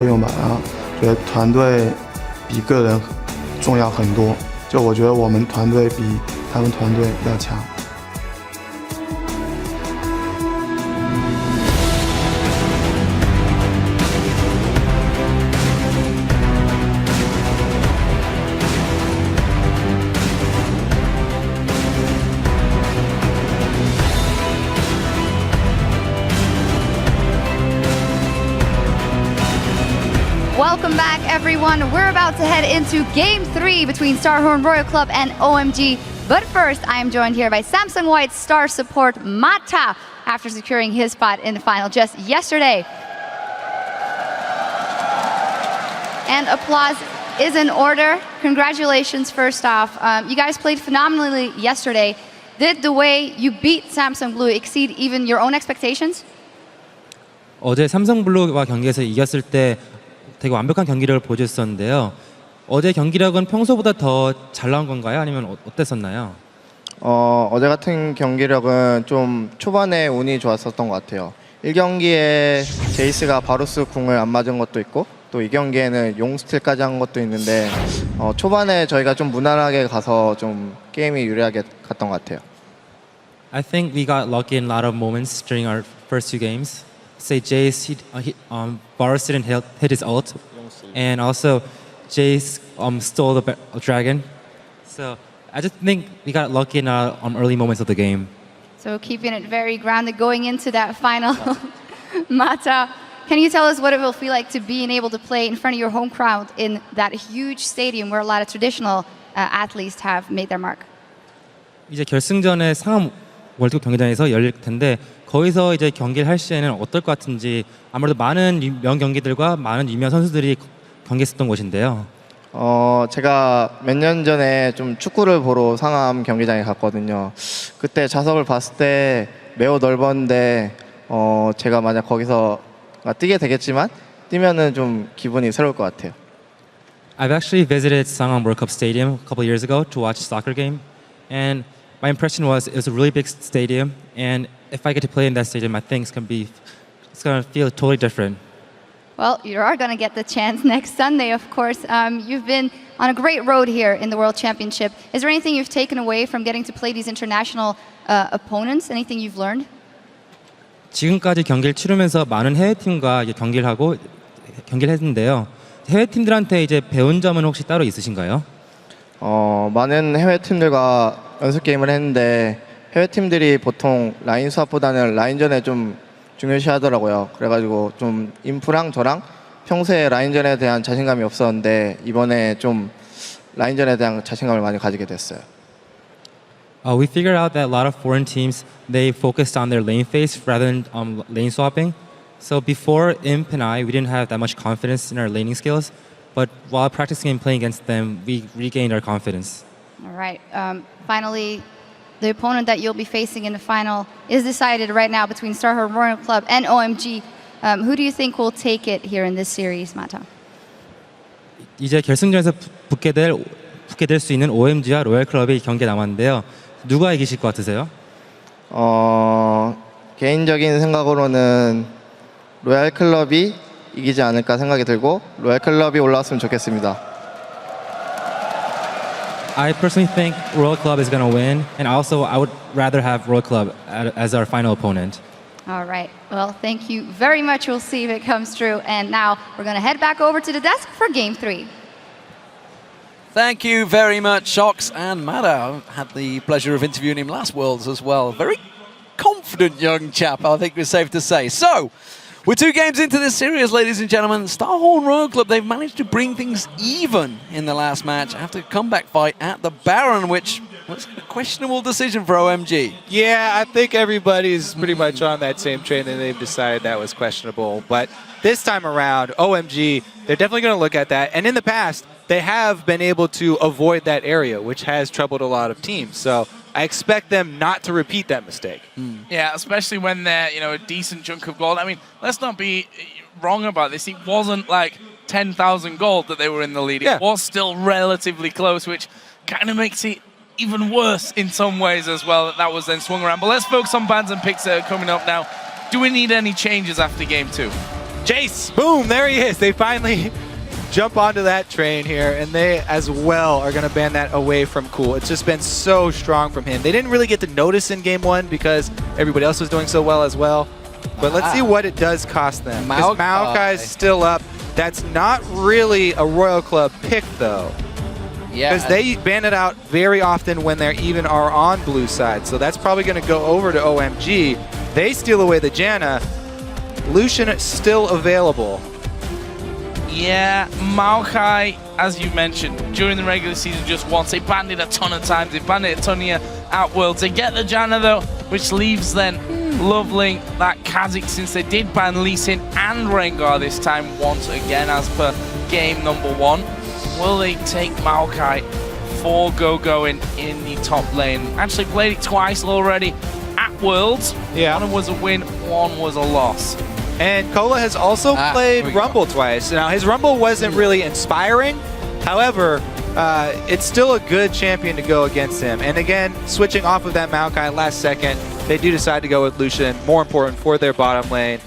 用吧，然后觉得团队比个人重要很多。就我觉得我们团队比他们团队要强。Welcome back, everyone. We're about to head into Game 3 between Starhorn Royal Club and OMG. But first, I am joined here by Samsung White's star support Mata after securing his spot in the final just yesterday. And applause is in order. Congratulations, first off. You guys played phenomenally yesterday. Did the way you beat Samsung Blue exceed even your own expectations? 어제 삼성블루와 경기에서 이겼을 때 되게 완벽한 경기력을 보여줬었는데요. 어제 경기력은 평소보다 더 잘 나온 건가요? 아니면 어땠었나요? 어제 같은 경기력은 좀 초반에 운이 좋았었던 것 같아요. 1경기에 제이스가 바루스 궁을 안 맞은 것도 있고 또 2경기에는 용 스틸까지 한 것도 있는데 초반에 저희가 좀 무난하게 가서 좀 게임이 유리하게 갔던 것 같아요. I think we got lucky in a lot of moments during our first two games. Say Jace, Varus didn't hit his ult, and also Jace stole the dragon. So I just think we got lucky in early moments of the game. So keeping it very grounded going into that final. Mata, can you tell us what it will feel like to being able to play in front of your home crowd in that huge stadium where a lot of traditional athletes have made their mark? 이제 결승전에 상암 월드컵 경기장에서 열릴 텐데 거기서 이제 경기를 할 시에는 어떨 것 같은지 아무래도 많은 명 경기들과 많은 유명 선수들이 경기했었던 곳인데요. 제가 몇 년 전에 좀 축구를 보러 상암 경기장에 갔거든요. 그때 좌석을 봤을 때 매우 넓었는데 제가 만약 거기서 뛰게 되겠지만 뛰면은 좀 기분이 새로울 것 같아요. I've actually visited Sangam World Cup Stadium a couple of years ago to watch a soccer game, and my impression was it was a really big stadium, and if I get to play in that stadium, I think it's going to feel totally different. Well, you are going to get the chance next Sunday, of course. You've been on a great road here in the World Championship. Is there anything you've taken away from getting to play these international opponents? Anything you've learned? 지금까지 경기를 치르면서 많은 해외 팀과 이제 경기를 했는데요. 해외 팀들한테 이제 배운 점은 혹시 따로 있으신가요? 많은 해외 팀들과 연습 게임을 했는데 해외 팀들이 보통 라인 수합보다는 라인전에 좀 중요시하더라고요. 그래가지고 좀 인프랑 저랑 평소에 라인전에 대한 자신감이 없었는데 이번에 좀 라인전에 대한 자신감을 많이 가지게 됐어요. We figured out that a lot of foreign teams they focused on their lane phase rather than lane swapping. So before Imp and we didn't have that much confidence in our laning skills, but while practicing and playing against them, we regained our confidence. All right. Finally, the opponent that you'll be facing in the final is decided right now between Starhorn Royal Club and OMG. Who do you think will take it here in this series, Mata? 이제 결승전에서 붙게 될 수 있는 OMG와 로얄 클럽이 경기에 남았는데요. 누가 이기실 것 같으세요? 개인적인 생각으로는 로얄 클럽이 이기지 않을까 생각이 들고 로얄 클럽이 올라왔으면 좋겠습니다. I personally think Royal Club is going to win, and also I would rather have Royal Club as our final opponent. All right. Well, thank you very much. We'll see if it comes true. And now we're going to head back over to the desk for Game 3. Thank you very much, Shox and Mata. I had the pleasure of interviewing him last Worlds as well. Very confident young chap, I think it's safe to say. So, we're 2 games into this series, ladies and gentlemen. Starhorn Royal Club, they've managed to bring things even in the last match after a comeback fight at the Baron, which was a questionable decision for OMG. Yeah, I think everybody's pretty much on that same train and they've decided that was questionable. But this time around, OMG, they're definitely going to look at that. And in the past, they have been able to avoid that area, which has troubled a lot of teams. So I expect them not to repeat that mistake. Yeah, especially when they're, a decent chunk of gold. I mean, let's not be wrong about this. It wasn't like 10,000 gold that they were in the lead. It was still relatively close, which kind of makes it even worse in some ways as well that was then swung around. But let's focus on bans and picks that are coming up now. Do we need any changes after Game 2? Jace, boom, there he is. They finally jump onto that train here, and they as well are going to ban that away from Cool. It's just been so strong from him. They didn't really get to notice in game 1 because everybody else was doing so well as well. But let's see what it does cost them. Because Maokai's still up. That's not really a Royal Club pick, though. Yeah. Because they ban it out very often when they even are on blue side. So that's probably going to go over to OMG. They steal away the Janna. Lucian still available. Yeah, Maokai, as you mentioned, during the regular season just once. They banned it a ton of times. They banned it a ton here at Worlds. They get the Janna, though, which leaves then Loveling, that Kha'Zix, since they did ban Lee Sin and Rengar this time once again as per game number 1. Will they take Maokai for Go-Go in the top lane? Actually played it twice already at Worlds. Yeah. One was a win, one was a loss. And Cola has also played Rumble twice. Now, his Rumble wasn't really inspiring. However, it's still a good champion to go against him. And again, switching off of that Maokai last second, they do decide to go with Lucian. More important for their bottom lane.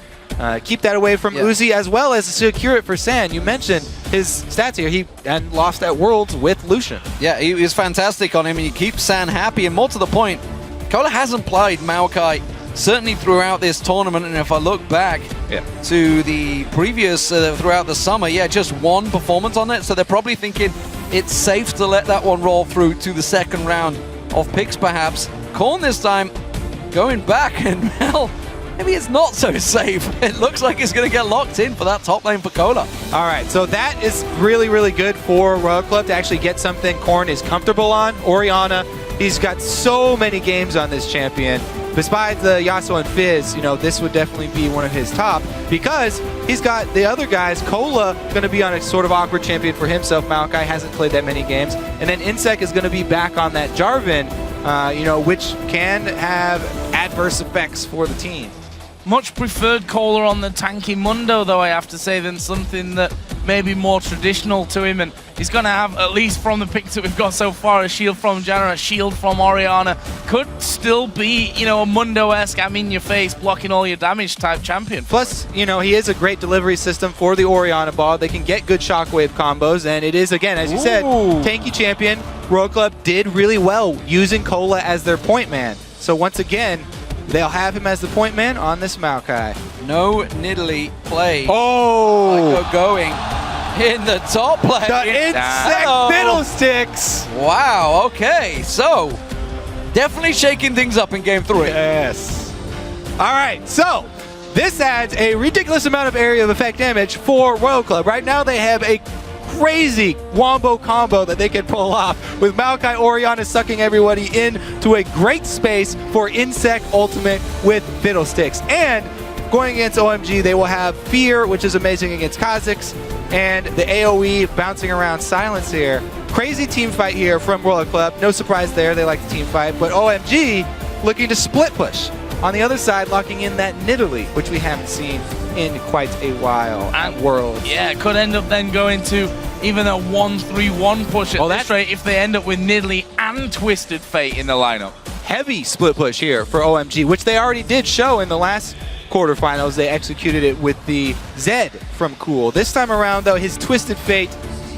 Keep that away from Uzi as well as secure it for San. You mentioned his stats here. He lost at Worlds with Lucian. Yeah, he was fantastic on him, and he keeps San happy. And more to the point, Cola hasn't played Maokai certainly throughout this tournament. And if I look back to the previous, throughout the summer, just one performance on it. So they're probably thinking it's safe to let that one roll through to the second round of picks, perhaps. Korn this time going back, and well, maybe it's not so safe. It looks like it's going to get locked in for that top lane for Cola. All right, so that is really, really good for Royal Club to actually get something Korn is comfortable on. Orianna, he's got so many games on this champion. Besides the Yasuo and Fizz, you know, this would definitely be one of his top because he's got the other guys. Cola going to be on a sort of awkward champion for himself. Maokai hasn't played that many games. And then Insec is going to be back on that Jarvan, you know, which can have adverse effects for the team. Much preferred Cola on the tanky Mundo, though, I have to say, than something that may be more traditional to him. And he's going to have, at least from the picks that we've got so far, a shield from Janna, a shield from Orianna. Could still be, you know, a Mundo-esque, I'm in your face, blocking all your damage type champion. Plus, you know, he is a great delivery system for the Orianna ball. They can get good shockwave combos. And it is, again, as you said, tanky champion. Royal Club did really well using Cola as their point man. So once again, they'll have him as the point man on this Maokai. No Nidalee play. Oh! Going in the top lane. The insect fiddlesticks! Wow, okay. So, definitely shaking things up in game 3. Yes. All right, so this adds a ridiculous amount of area of effect damage for Royal Club. Right now they have a crazy wombo combo that they can pull off with Maokai Orianna sucking everybody into a great space for Insect Ultimate with Fiddlesticks. And going against OMG, they will have Fear, which is amazing against Kha'Zix, and the AoE bouncing around Silence here. Crazy team fight here from Royal Club. No surprise there, they like the team fight. But OMG looking to split push. On the other side, locking in that Nidalee, which we haven't seen in quite a while at Worlds. Yeah, it could end up then going to even a 1-3-1 push at this rate if they end up with Nidalee and Twisted Fate in the lineup. Heavy split push here for OMG, which they already did show in the last quarterfinals. They executed it with the Zed from Cool. This time around, though, his Twisted Fate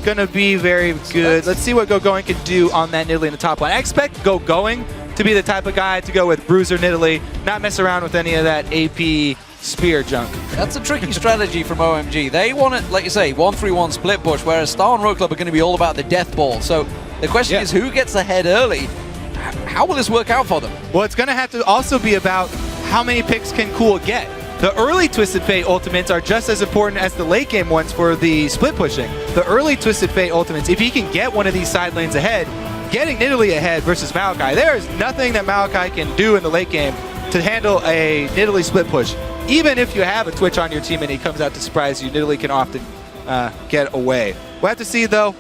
gonna be very good. Let's see what Go-Going can do on that Nidalee in the top line. I expect Go-Going to be the type of guy to go with Bruiser Nidalee, not mess around with any of that AP spear junk. That's a tricky strategy from OMG. They want it, like you say, 1-3-1 split push, whereas Star and Royal Club are going to be all about the death ball. So the question is, who gets ahead early? How will this work out for them? Well, it's going to have to also be about how many picks can Cool get. The early Twisted Fate ultimates are just as important as the late game ones for the split pushing. The early Twisted Fate ultimates, if he can get one of these side lanes ahead, getting Nidalee ahead versus Maokai, there is nothing that Maokai can do in the late game to handle a Nidalee split push. Even if you have a Twitch on your team and he comes out to surprise you, Nidalee can often get away. We'll have to see, though.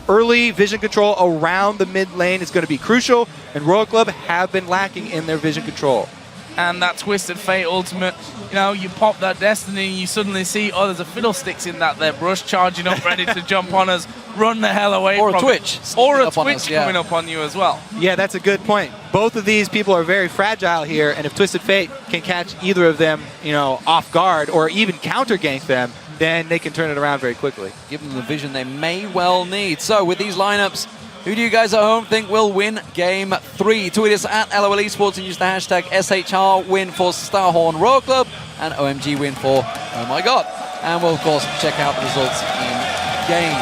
Early vision control around the mid lane is going to be crucial, and Royal Club have been lacking in their vision control. And that Twisted Fate ultimate you know, you pop that Destiny and you suddenly see, oh, there's a Fiddlesticks in that there, Brush charging up, ready to jump on us, run the hell away Or from a Twitch. it. Or a sneaking up on Twitch us, yeah. coming up on you as well. Yeah, that's a good point. Both of these people are very fragile here, and if Twisted Fate can catch either of them, you know, off guard or even counter gank them, then they can turn it around very quickly. Give them the vision they may well need. So with these lineups, who do you guys at home think will win Game 3? Tweet us at LOL Esports and use the hashtag SHR win for Starhorn Royal Club and OMG win for Oh My God. And we'll, of course, check out the results in game.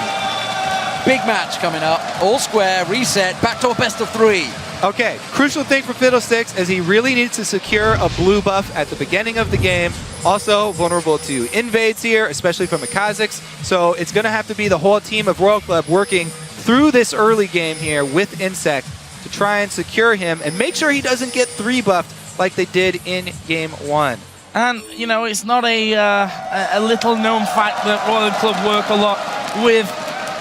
Big match coming up. All square, reset, back to a best of 3. Okay, crucial thing for Fiddlesticks is he really needs to secure a blue buff at the beginning of the game. Also vulnerable to invades here, especially from the Kazakhs. So it's going to have to be the whole team of Royal Club working through this early game here with Insect to try and secure him and make sure he doesn't get 3 buffed like they did in Game 1. And, you know, it's not a little known fact that Royal Club work a lot with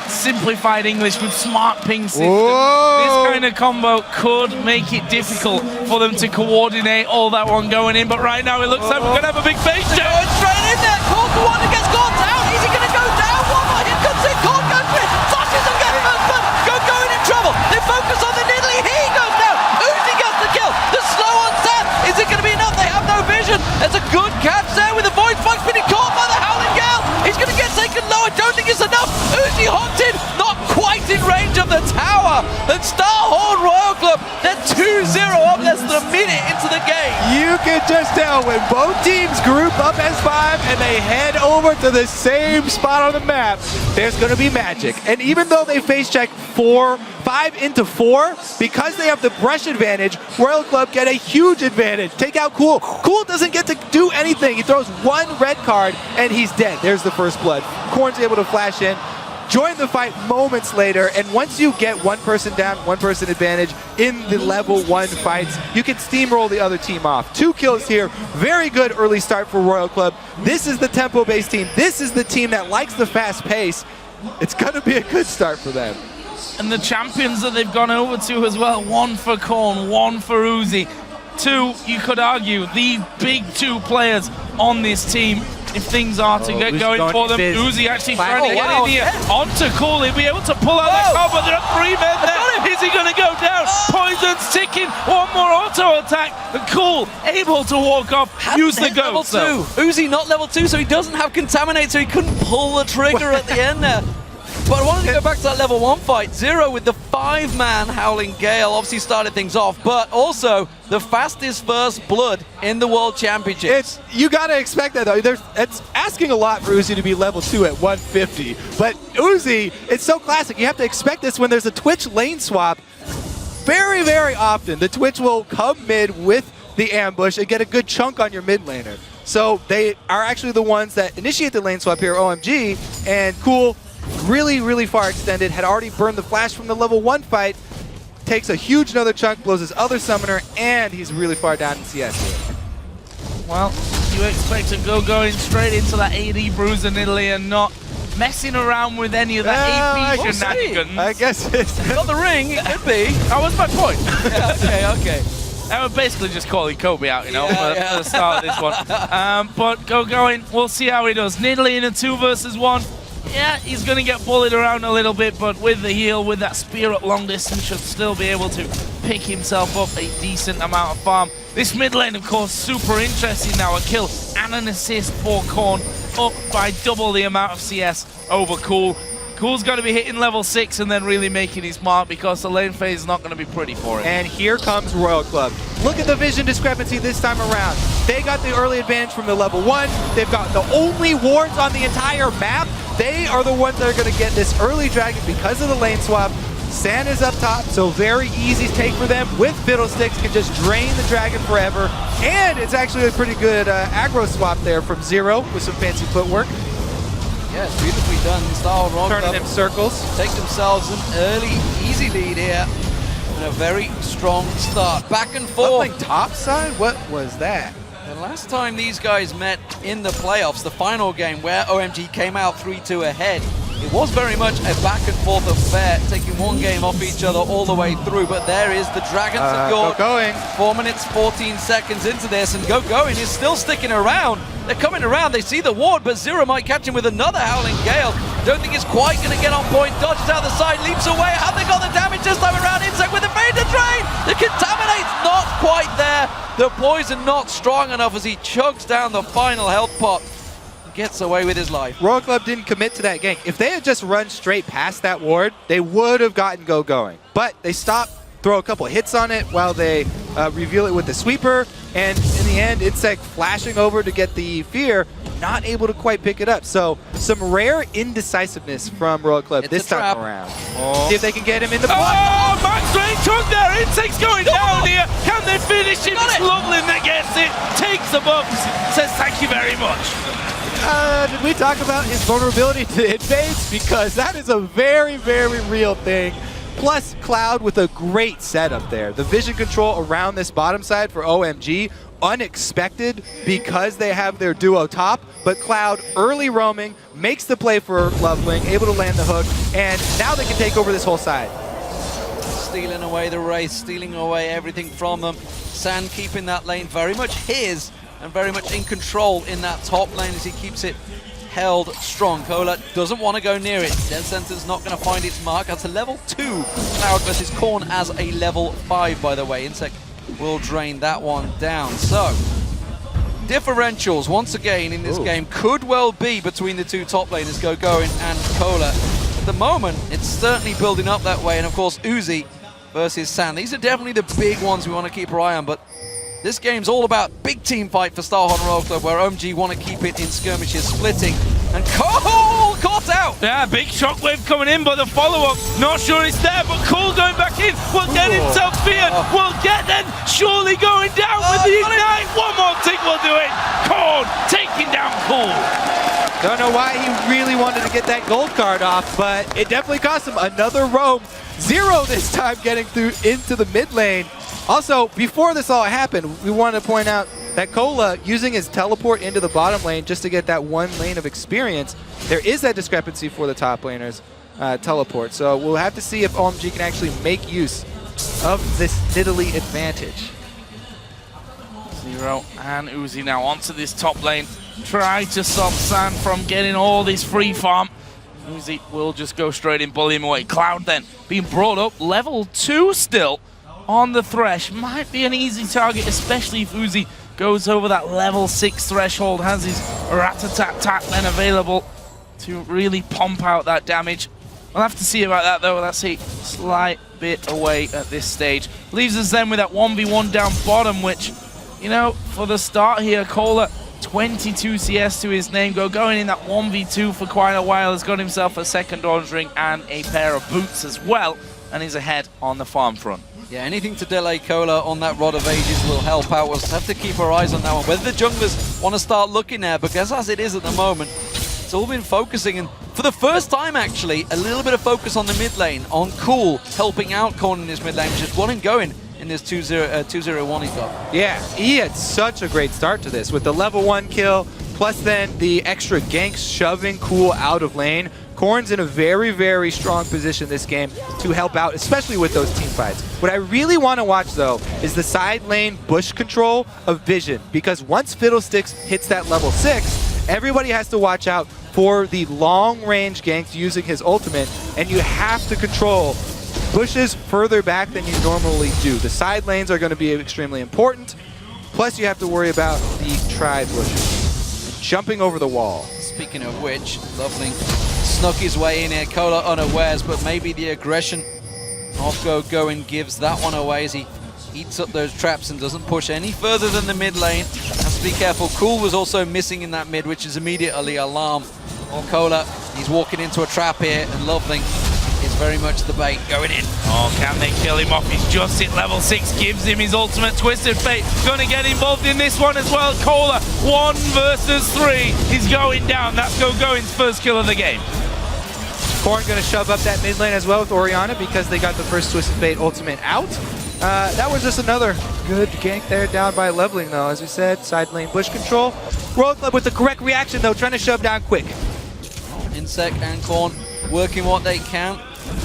simplified English with smart ping system. Whoa. This kind of combo could make it difficult for them to coordinate all that one going in, but right now it looks like we're going to have a big face check. Going straight in there. Cork the one against Cork down. Is he going to go down? One more hit comes in. Cork goes for it. Flashes and gets first blood. Going in trouble. They focus on the Nidalee. He goes down. Uzi gets the kill. The slow on Sam. Is it going to be enough? They have no vision. There's a good catch there with the Void Fox being caught by the Howling Gale. He's going to get taken low. I don't think it's enough. Uzi hopped in. Not quite in range of the tower. And Starhorn Royal Club, they're 2-0 up less than a minute into the game. You can just tell when both teams group up as 5 and they head over to the same spot on the map, there's going to be magic. And even though they face check 5 into 4, because they have the brush advantage, Royal Club get a huge advantage. Take out Cool. Cool doesn't get to do anything. He throws 1 red card and he's dead. There's the first blood. Korn's able to flash in, join the fight moments later, and once you get 1 person down, 1 person advantage in the level 1 fights, you can steamroll the other team off. 2 kills here, very good early start for Royal Club. This is the tempo-based team. This is the team that likes the fast pace. It's gonna be a good start for them. And the champions that they've gone over to as well, 1 for Korn, 1 for Uzi. 2, you could argue, the big 2 players on this team. If things are to get going for them, Uzi actually trying to get in here onto Cool. He'll be able to pull out that card, but there are 3 men there. Is he going to go down? Poison's ticking. 1 more auto attack. Cool, able to walk off. Use the level go. 2. Uzi not level 2, so he doesn't have Contaminate, so he couldn't pull the trigger at the end there. But I wanted to go back to that level 1 fight. Zero with the 5-man Howling Gale obviously started things off, but also the fastest first blood in the World Championships. You gotta expect that though. It's asking a lot for Uzi to be level 2 at 150. But Uzi, it's so classic. You have to expect this when there's a Twitch lane swap. Very, very often, the Twitch will come mid with the ambush and get a good chunk on your mid laner. So they are actually the ones that initiate the lane swap here, OMG, and Cool, really, really far extended, had already burned the flash from the level 1 fight, takes a huge another chunk, blows his other summoner, and he's really far down in CS here. Well, you expect to go going straight into that AD bruiser Nidalee and not messing around with any of that AP shenanigans. I guess it's... Got the ring, it could be. That was my point. Yeah, okay. I was basically just calling Kobe out, you know, for the start of this one. But go going, we'll see how he does. Nidalee in a 2 versus 1. Yeah, he's going to get bullied around a little bit, but with the heal, with that spear at long distance, should still be able to pick himself up a decent amount of farm. This mid lane, of course, super interesting now. A kill and an assist for Korn, up by double the amount of CS over Cool. Cool's got to be hitting level 6 and then really making his mark because the lane phase is not going to be pretty for him. And here comes Royal Club. Look at the vision discrepancy this time around. They got the early advantage from the level 1. They've got the only wards on the entire map. They are the ones that are going to get this early dragon because of the lane swap. San is up top, so very easy take for them. With Fiddlesticks, can just drain the dragon forever. And it's actually a pretty good aggro swap there from Zero with some fancy footwork. Yeah, it's beautifully done. Starhorn Royal Club Turning them circles. take themselves an early, easy lead here. And a very strong start. Back and forth. Something topside? What was that? The last time these guys met in the playoffs, the final game where OMG came out 3-2 ahead, It was very much a back and forth affair, taking one game off each other all the way through, but there is the Dragons of Gord. Going. 4 minutes, 14 seconds into this, and Going is still sticking around. They're coming around, they see the ward, but Zero might catch him with another Howling Gale. Don't think it's quite going to get on point. Dodges out the side, leaps away. Have they got the damage this time around? Insect with the fade to drain. The Contaminate's not quite there. The poison not strong enough as he chugs down the final health pot. Gets away with his life. Royal Club didn't commit to that gank. If they had just run straight past that ward, they would have gotten going. But they stopped, throw a couple hits on it while they reveal it with the sweeper, and in the end, Insect flashing over to get the fear, not able to quite pick it up. So some rare indecisiveness from Royal Club this time around. See if they can get him in the block. Oh, Max Drain took there. Insect's going down here. Can they finish him? It's Loveland that gets it. Takes the bumps. Says thank you very much. Did we talk about his vulnerability to invades? Because that is a very, very real thing. Plus, Cloud with a great setup there. The vision control around this bottom side for OMG, unexpected because they have their duo top, but Cloud early roaming, makes the play for Loveling, able to land the hook, and now they can take over this whole side. Stealing away the race, stealing away everything from them. Sand keeping that lane very much his, and very much in control in that top lane as he keeps it held strong. Cola doesn't want to go near it. Dead Center's not going to find its mark. That's a level 2 Cloud versus Korn as a level 5, by the way. Insect will drain that one down. So, differentials, once again, in this game could well be between the two top laners, Going and Cola. At the moment, it's certainly building up that way. And of course, Uzi versus Sand. These are definitely the big ones we want to keep our eye on, but this game's all about big team fight for Starhorn Royal Club, where OMG want to keep it in skirmishes, splitting, and Cole caught out! Yeah, big shockwave coming in, but the follow-up, not sure it's there, but Cole going back in, will get himself feared, will get then surely going down with the ignite. One more tick will do it. Korn taking down Cole. Don't know why he really wanted to get that gold card off, but it definitely cost him another roam. Zero this time getting through into the mid lane. Also, before this all happened, we wanted to point out that Cola, using his teleport into the bottom lane just to get that one lane of experience, there is that discrepancy for the top laners teleport. So we'll have to see if OMG can actually make use of this Nidalee advantage. Zero and Uzi now onto this top lane. Try to stop Sand from getting all this free farm. Uzi will just go straight in, bully him away. Cloud then being brought up, level 2 still on the Thresh. Might be an easy target, especially if Uzi goes over that level 6 threshold, has his rat-a-tat-tat then available to really pump out that damage. We'll have to see about that though. That's a slight bit away at this stage. Leaves us then with that 1v1 down bottom, which, you know, for the start here, Cola 22 CS to his name, going in that 1v2 for quite a while, has got himself a second orange ring and a pair of boots as well, and is ahead on the farm front. Yeah, anything to delay Cola on that Rod of Ages will help out. We'll have to keep our eyes on that one. Whether the junglers want to start looking there, because as it is at the moment, it's all been focusing, and for the first time actually, a little bit of focus on the mid lane, on Cool, helping out Korn in his mid lane, which is one and going in this 2-0-1 he's got. Yeah, he had such a great start to this with the level 1 kill, plus then the extra ganks shoving Cool out of lane. Korn's in a very, very strong position this game to help out, especially with those team fights. What I really want to watch, though, is the side lane bush control of Vision, because once Fiddlesticks hits that level 6, everybody has to watch out for the long-range ganks using his ultimate, and you have to control bushes further back than you normally do. The side lanes are going to be extremely important, plus you have to worry about the tri-bushes and jumping over the wall. Speaking of which, Loveling snuck his way in here, Cola unawares, but maybe the aggression of Going gives that one away as he eats up those traps and doesn't push any further than the mid lane. Has to be careful. Cool was also missing in that mid, which is immediately alarm on Cola. He's walking into a trap here, and Loveling is very much the bait going in. Oh, can they kill him off? He's just hit level 6, gives him his ultimate Twisted Fate. Gonna get involved in this one as well. Cola, 1 versus 3. He's going down. That's Going's first kill of the game. Korn gonna shove up that mid lane as well with Orianna because they got the first Twisted Fate ultimate out. That was just another good gank there down by Leveling though. As we said, side lane bush control. Royal Club with the correct reaction though, trying to shove down quick. Insect and Korn working what they can.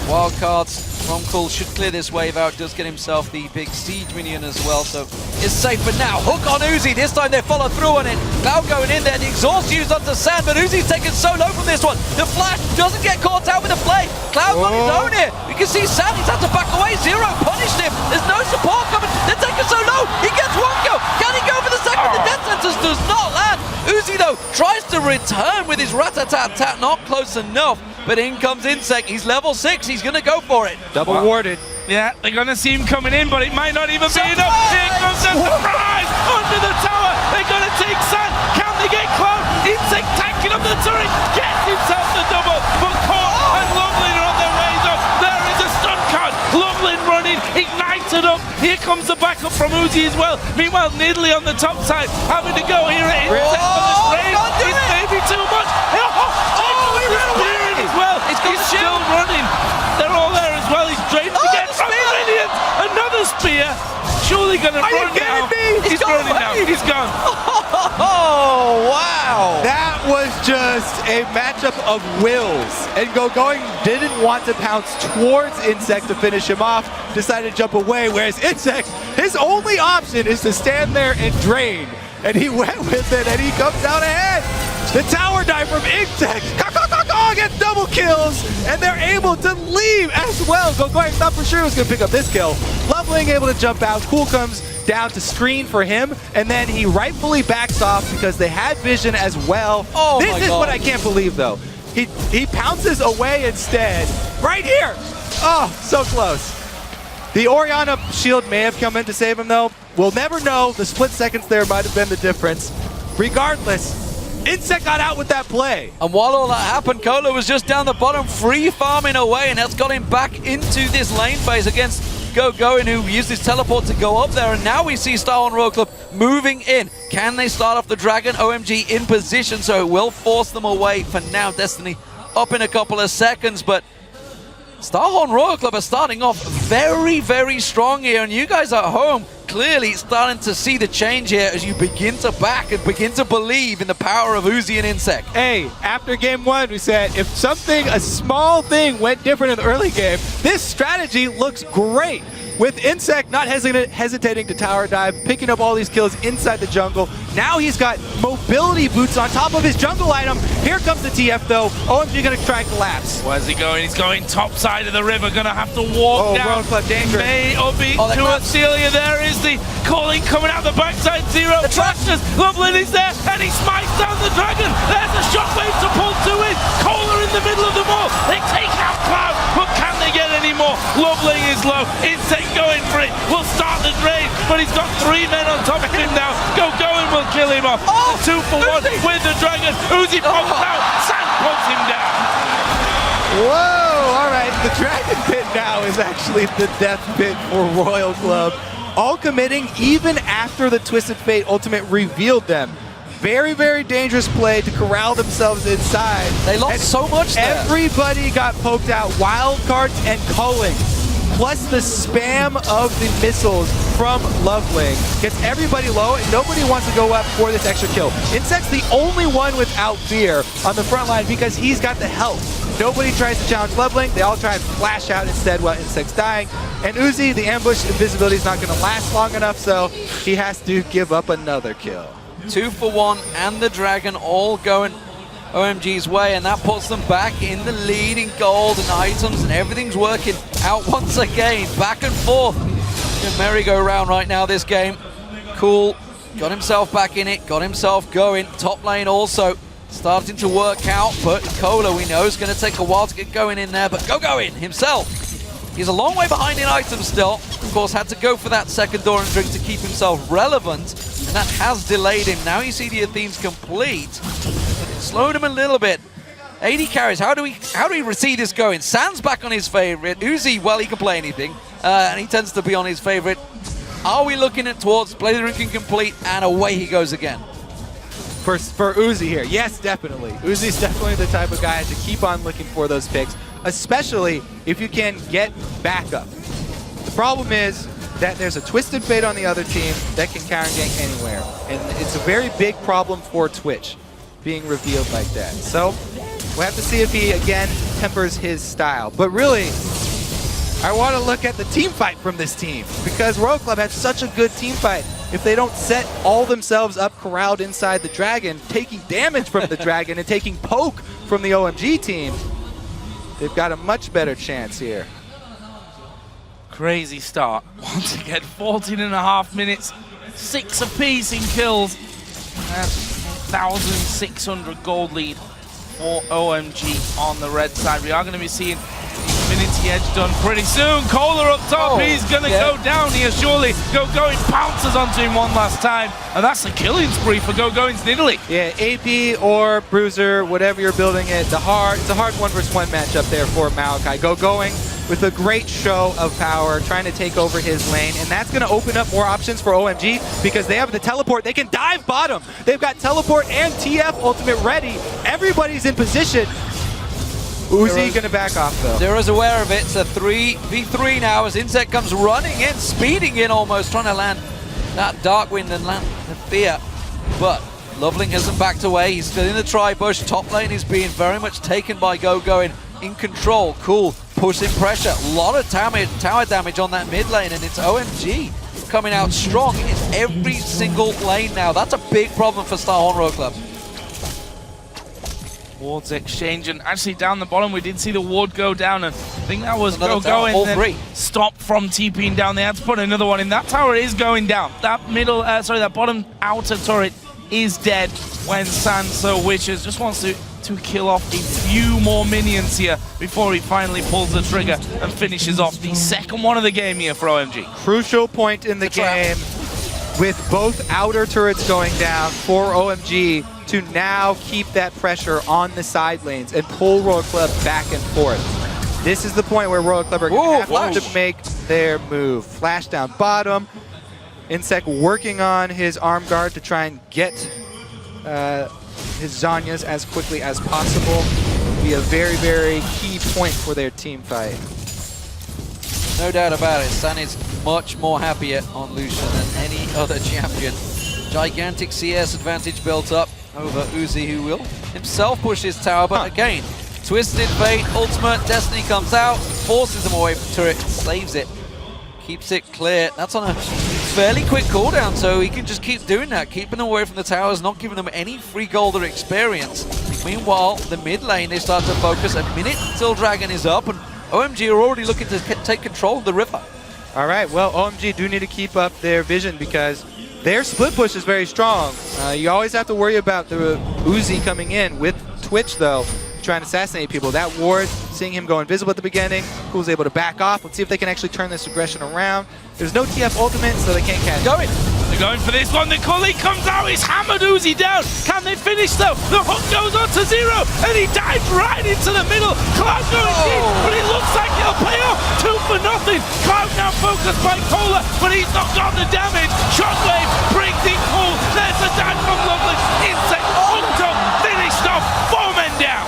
Wildcards from Cool should clear this wave out, does get himself the big siege minion as well, so it's safe for now. Hook on Uzi, this time they follow through on it. Cloud going in there, the exhaust used onto Sand, but Uzi's taken so low from this one. The flash doesn't get caught out with the flame. Cloud on his own here. You can see Sand, he's had to back away. Zero punished him. There's no support coming. They're taking so low. He gets one kill. Can he go for the second? The death sentence does not land. Uzi though tries to return with his rat-a-tat-tat, not close enough. But in comes Insect, he's level 6, he's gonna go for it. Double warded. Yeah, they're gonna see him coming in, but it might not even be enough. Here comes the surprise under the tower. They're gonna take Sand. Can they get Cloud? Insect tanking up the turret, gets himself the double. But Korn and Lovelin are on their way up. There is a stun card. Lovelin running, ignited up. Here comes the backup from Uzi as well. Meanwhile, Nidalee on the top side having to go here at Insect for the strain. It's maybe too much. As well. He's still running. They're all there as well. He's draining again. Brilliant. Another spear. Surely going to run now. He's running now. He's gone. Oh, wow. That was just a matchup of wills. And Going didn't want to pounce towards Insect to finish him off, decided to jump away, whereas Insect, his only option is to stand there and drain. And he went with it, and he comes out ahead. The tower dive from Insect gets double kills, and they're able to leave as well. Going thought for sure he was going to pick up this kill. Loveling able to jump out. Cool comes down to screen for him, and then he rightfully backs off because they had vision as well. Oh, this is what I can't believe, though. He pounces away instead. Right here. Oh, so close. The Orianna shield may have come in to save him, though. We'll never know. The split seconds there might have been the difference. Regardless, Insect got out with that play. And while all that happened, Cola was just down the bottom, free farming away, and that's got him back into this lane phase against Going, who used his teleport to go up there. And now we see Star Royal Club moving in. Can they start off the Dragon? OMG in position, so it will force them away for now. Destiny up in a couple of seconds, but Starhorn Royal Club are starting off very, very strong here, and you guys at home clearly starting to see the change here as you begin to back and begin to believe in the power of Uzi and Insect. Hey, after game 1, we said if a small thing went different in the early game, this strategy looks great. With Insect not hesitating to tower dive, picking up all these kills inside the jungle. Now he's got mobility boots on top of his jungle item. Here comes the TF though. OMG gonna try collapse. Where's he going? He's going top side of the river. Gonna have to walk down. Royal Club dangerous. May or be to Celia. There is the calling coming out the backside. Zero flashes. Lovelin is there and he smites down the dragon. There's a shockwave to pull to it. Kohler in the middle of them all. They take out Cloud, but can they get any more? Lovelin is low. Insect going for it. Will start the drain, but he's got 3 men on top of him now. Going will kill him off. 2 for 1 with the dragon. Uzi pops out. Sand pulls him down. Whoa, all right. The Dragon Pit now is actually the death pit for Royal Club. All committing even after the Twisted Fate ultimate revealed them. Very, very dangerous play to corral themselves inside. They lost so much there. Everybody got poked out. Wild cards and culling. Plus the spam of the missiles from Loveling gets everybody low, and nobody wants to go up for this extra kill. Insect's the only one without fear on the front line because he's got the health. Nobody tries to challenge Loveling. They all try and flash out instead while Insect's dying. And Uzi, the ambush invisibility is not going to last long enough, so he has to give up another kill. 2 for 1 and the dragon all going OMG's way, and that puts them back in the lead in gold and items, and everything's working out once again. Back and forth. A merry-go-round right now this game. Cool. Got himself back in it, got himself going. Top lane also starting to work out, but Cola we know is going to take a while to get going in there, but Going himself. He's a long way behind in items still. Of course, had to go for that second door and drink to keep himself relevant, and that has delayed him. Now you see the Athenes complete. Slowed him a little bit. 80 carries. How do we see this going? Sand's back on his favorite. Uzi, well, he can play anything, and he tends to be on his favorite. Are we looking at towards play the ranking complete, and away he goes again? For Uzi here, yes, definitely. Uzi's definitely the type of guy to keep on looking for those picks, especially if you can get backup. The problem is that there's a Twisted Fate on the other team that can counter gank anywhere, and it's a very big problem for Twitch being revealed like that. So We'll have to see if he, again, tempers his style. But really, I want to look at the team fight from this team because Royal Club had such a good team fight. If they don't set all themselves up corralled inside the Dragon, taking damage from the Dragon and taking poke from the OMG team, they've got a much better chance here. Crazy start. Once again, 14.5 minutes, 6 apiece in kills. That's 1,600 gold lead for OMG on the red side. We are going to be seeing Infinity Edge done pretty soon. Kohler up top, he's going to go down here surely. Going pounces onto him one last time, and that's the killing spree for Going Italy. Yeah, AP or Bruiser, whatever you're building it, it's a hard 1v1 matchup there for Maokai. Going with a great show of power, trying to take over his lane, and that's going to open up more options for OMG because they have the teleport. They can dive bottom. They've got teleport and TF ultimate ready. Everybody's in position. Uzi going to back off, though. Zero's aware of it. It's a 3v3 now as Insect comes running in, speeding in almost, trying to land that Dark Wind and land the Fear. But Loveling hasn't backed away. He's still in the tri-bush. Top lane is being very much taken by Going in control. Cool, pushing pressure. A lot of tower damage on that mid lane, and it's OMG coming out strong in every single lane now. That's a big problem for Starhorn Royal Club. Wards exchange, and actually down the bottom we did see the ward go down, and I think that was Another going all then three. Stop from TPing down. They had to put another one in. That tower is going down. That middle, that bottom outer turret is dead when Sansa wishes. Just wants to kill off a few more minions here before he finally pulls the trigger and finishes off the second one of the game here for OMG. Crucial point in the game with both outer turrets going down for OMG to now keep that pressure on the side lanes and pull Royal Club back and forth. This is the point where Royal Club are going to have to make their move. Flash down bottom. Insect working on his arm guard to try and get his Zhonya's as quickly as possible. It'll be a very, very key point for their team fight. No doubt about it. San is much more happier on Lucian than any other champion. Gigantic CS advantage built up over Uzi, who will himself push his tower, but again, Twisted Fate, Ultimate, Destiny comes out, forces him away from turret, saves it, keeps it clear. That's on a fairly quick cooldown, so he can just keep doing that, keeping them away from the towers, not giving them any free gold or experience. Meanwhile, the mid lane, they start to focus a minute until Dragon is up, and OMG are already looking to take control of the river. All right, well, OMG do need to keep up their vision because their split push is very strong. You always have to worry about the Uzi coming in with Twitch, though, trying to assassinate people. That ward, seeing him go invisible at the beginning, Cool's able to back off. Let's see if they can actually turn this aggression around. There's no TF ultimate, so they can't catch it. They're going for this one. The colleague comes out. He's hammered Uzi down. Can they finish, though? The hook goes on to Zero, and he dives right into the middle. Cloud going deep, but it looks like it'll pay off. 2 for nothing. Cloud now focused by Kohler, but he's not got the damage. Shockwave brings in Cool. There's the dive from Lovely. Insect hooked up, finished off. 4 men down.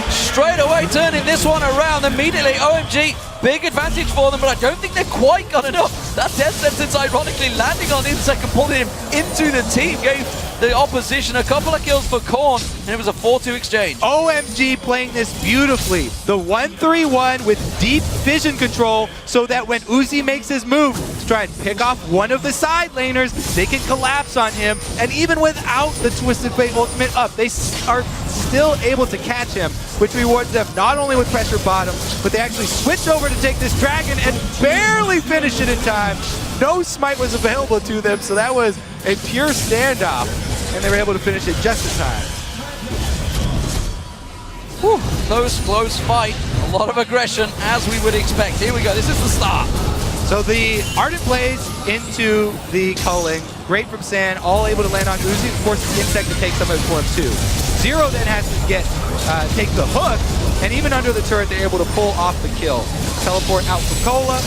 Straight away turning this one around immediately. OMG, big advantage for them, but I don't think they've quite got enough. That death sentence ironically landing on Insect and pulling him into the team gave the opposition a couple of kills for Korn, and it was a 4-2 exchange. OMG playing this beautifully. The 1-3-1 with deep vision control so that when Uzi makes his move to try and pick off one of the side laners, they can collapse on him, and even without the Twisted Fate ultimate up, they are still able to catch him, which rewards them not only with pressure bottom, but they actually switch over to take this Dragon and barely finish it in time. No smite was available to them, so that was a pure standoff, and they were able to finish it just in time. Whew, close fight. A lot of aggression, as we would expect. Here we go, this is the start. So the Ardent plays into the culling. Great from San, all able to land on Uzi. Of course, the Insect to take some of it for him too. Zero then has to take the hook, and even under the turret, they're able to pull off the kill. Teleport out for Cola.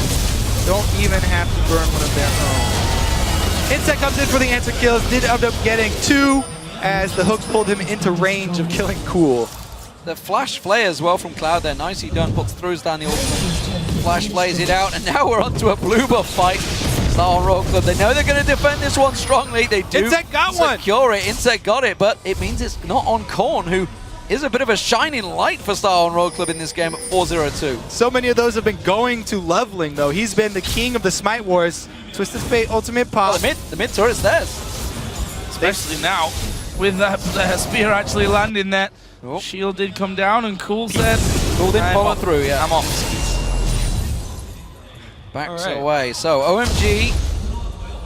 Don't even have to burn one of their own. Insect comes in for the answer kills, did end up getting 2 as the hooks pulled him into range of killing Cool. The flash play as well from Cloud there, nicely done, throws down the ultimate. Flash plays it out, and now we're onto a blue buff fight. Starhorn Royal Club, they know they're going to defend this one strongly. They do Insect got one! Secure it, Insect got it, but it means it's not on Korn, who is a bit of a shining light for Star Royal Club in this game at 4-0-2. So many of those have been going to Loveling, though. He's been the king of the Smite Wars. Twisted Fate Ultimate Pop. Oh, the mid turret's theirs. Especially now, with the spear actually landing there. Oh. Shield did come down, and Cool said... Cool didn't follow off. through, yeah. I'm off. Backs All right. away. So OMG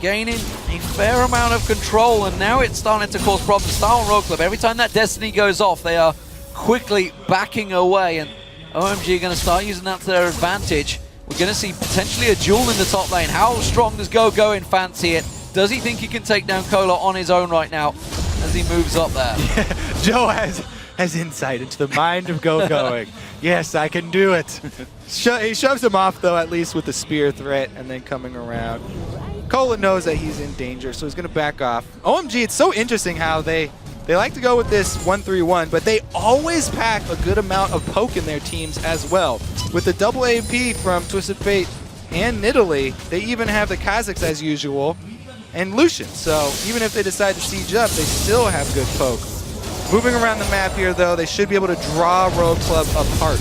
gaining a fair amount of control, and now it's starting to cause problems. Star Royal Club, every time that Destiny goes off, they are quickly backing away, and OMG are going to start using that to their advantage. We're going to see potentially a duel in the top lane. How strong does Go in fancy it? Does he think he can take down Kola on his own right now as he moves up there? Joe has insight into the mind of going. Yes, I can do it. He shoves him off, though, at least with the spear threat, and then coming around. Kola knows that he's in danger, so he's going to back off. OMG, it's so interesting how they like to go with this 1-3-1, but they always pack a good amount of poke in their teams as well. With the double AP from Twisted Fate and Nidalee, they even have the Kazakhs as usual, and Lucian. So even if they decide to siege up, they still have good poke. Moving around the map here, though, they should be able to draw Royal Club apart.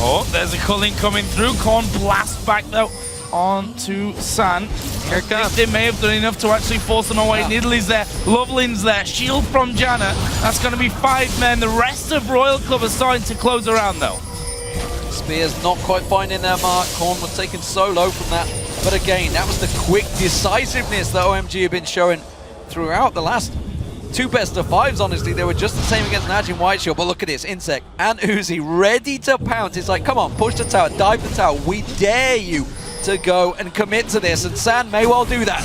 Oh, there's a culling coming through. Korn blast back, though, onto San. Here it comes. They may have done enough to actually force them away. Nidalee's there, Loveling's there, shield from Janna. That's going to be 5 men. The rest of Royal Club are starting to close around, though. Spears not quite finding their mark. Korn was taken so low from that. But again, that was the quick decisiveness that OMG have been showing throughout the last 2 best-of-5s, honestly. They were just the same against Najin Whiteshield, but look at this, Insect and Uzi ready to pounce. It's like, come on, push the tower, dive the tower. We dare you to go and commit to this, and San may well do that.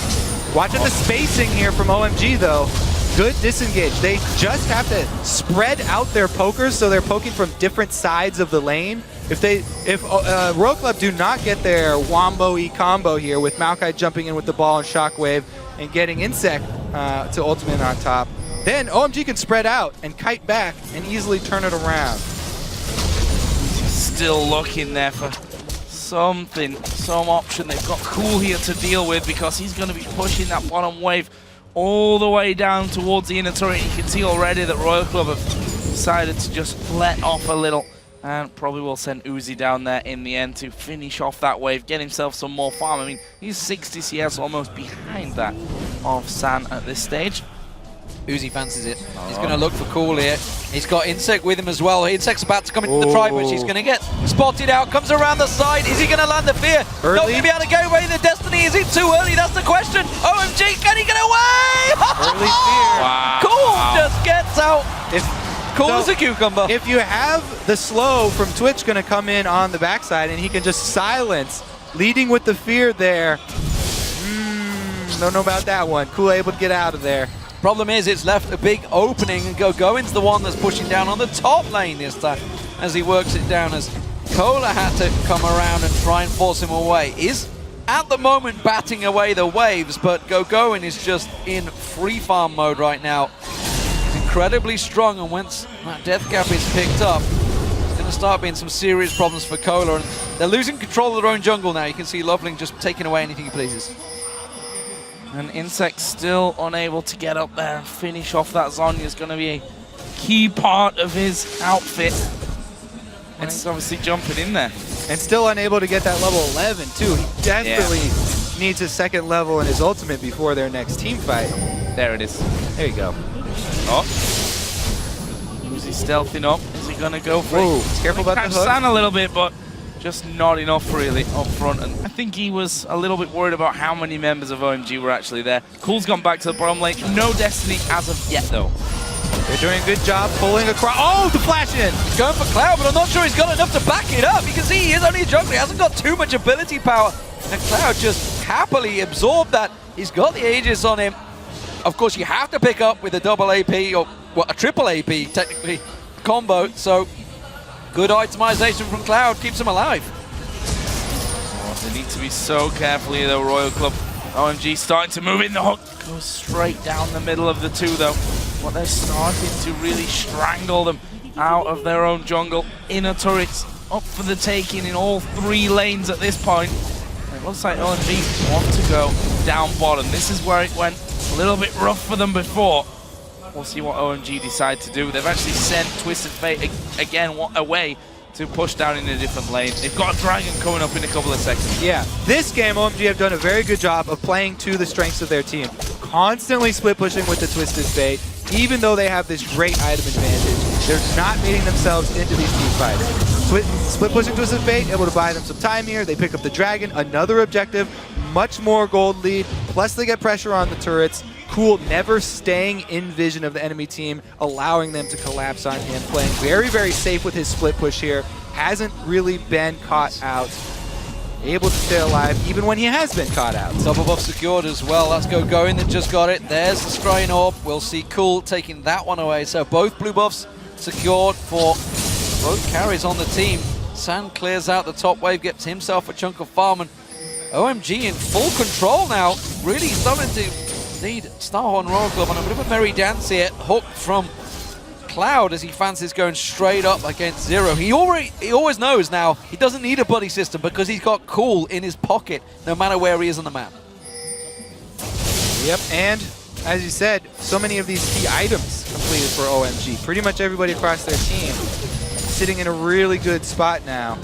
Watching the spacing here from OMG, though. Good disengage. They just have to spread out their pokers so they're poking from different sides of the lane. If Royal Club do not get their Wombo-y combo here with Maokai jumping in with the ball and Shockwave and getting Insect to ultimate on top, then OMG can spread out and kite back and easily turn it around. Still looking there for something, some option. They've got Cool here to deal with because he's going to be pushing that bottom wave all the way down towards the inner turret. You can see already that Royal Club have decided to just let off a little, and probably will send Uzi down there in the end to finish off that wave, get himself some more farm. I mean, he's 60 CS almost behind that of San at this stage. Uzi fancies it. He's going to look for Cool here. He's got Insect with him as well. Insect's about to come into the try, but she's going to get spotted out. Comes around the side. Is he going to land the fear? Early. Not going to be able to get away the Destiny. Is it too early? That's the question. OMG, can he get away? Early fear. Wow. Cool just gets out. Cool as a cucumber. If you have the slow from Twitch going to come in on the backside and he can just silence, leading with the fear there. Don't know about that one. Cool able to get out of there. Problem is, it's left a big opening, and Goin's the one that's pushing down on the top lane this time as he works it down, as Kola had to come around and try and force him away. Is at the moment batting away the waves, but Goin is just in free farm mode right now. He's incredibly strong, and once that death cap is picked up, it's going to start being some serious problems for Kola, and they're losing control of their own jungle now. You can see Loveling just taking away anything he pleases. And Insect still unable to get up there and finish off that Zhonya is going to be a key part of his outfit. And it's obviously jumping in there. And still unable to get that level 11 too. He desperately needs a 2nd level in his ultimate before their next team fight. There it is. There you go. Oh. Who's he stealthing up? Is he going to go for Whoa, it? careful about the catch hook. San a little bit, but just not enough really up front. And I think he was a little bit worried about how many members of OMG were actually there. Cool's gone back to the bottom lane. No Destiny as of yet, though. They're doing a good job pulling across. Oh, the flash in! He's going for Cloud, but I'm not sure he's got enough to back it up. You can see he is only a jungler. He hasn't got too much ability power. And Cloud just happily absorbed that. He's got the Aegis on him. Of course, you have to pick up with a double AP, or well, a triple AP, technically, combo. So, good itemization from Cloud keeps him alive. They need to be so careful here, though, Royal Club. OMG starting to move in. The hook goes straight down the middle of the two, though. But they're starting to really strangle them out of their own jungle. Inner turrets up for the taking in all 3 lanes at this point. And it looks like OMG want to go down bottom. This is where it went a little bit rough for them before. we'll see what OMG decide to do. They've actually sent Twisted Fate again away to push down in a different lane. They've got a Dragon coming up in a couple of seconds. Yeah, this game OMG have done a very good job of playing to the strengths of their team. Constantly split pushing with the Twisted Fate, even though they have this great item advantage. They're not meeting themselves into these team fights. Split pushing Twisted Fate, able to buy them some time here. They pick up the Dragon, another objective, much more gold lead, plus they get pressure on the turrets. Cool never staying in vision of the enemy team, allowing them to collapse on him, playing very, very safe with his split push here. Hasn't really been caught out. Able to stay alive even when he has been caught out. Double buff secured as well. That's Going that just got it. There's the Scrying Orb. We'll see Cool taking that one away. So both blue buffs secured for both carries on the team. San clears out the top wave, gets himself a chunk of farm, and OMG in full control now. Really starting to lead Starhorn Royal Club on a bit of a merry dance here. Hook from Cloud as he fancies going straight up against Zero. He always knows now he doesn't need a buddy system because he's got Cool in his pocket no matter where he is on the map. Yep, and as you said, so many of these key items completed for OMG. Pretty much everybody across their team sitting in a really good spot now.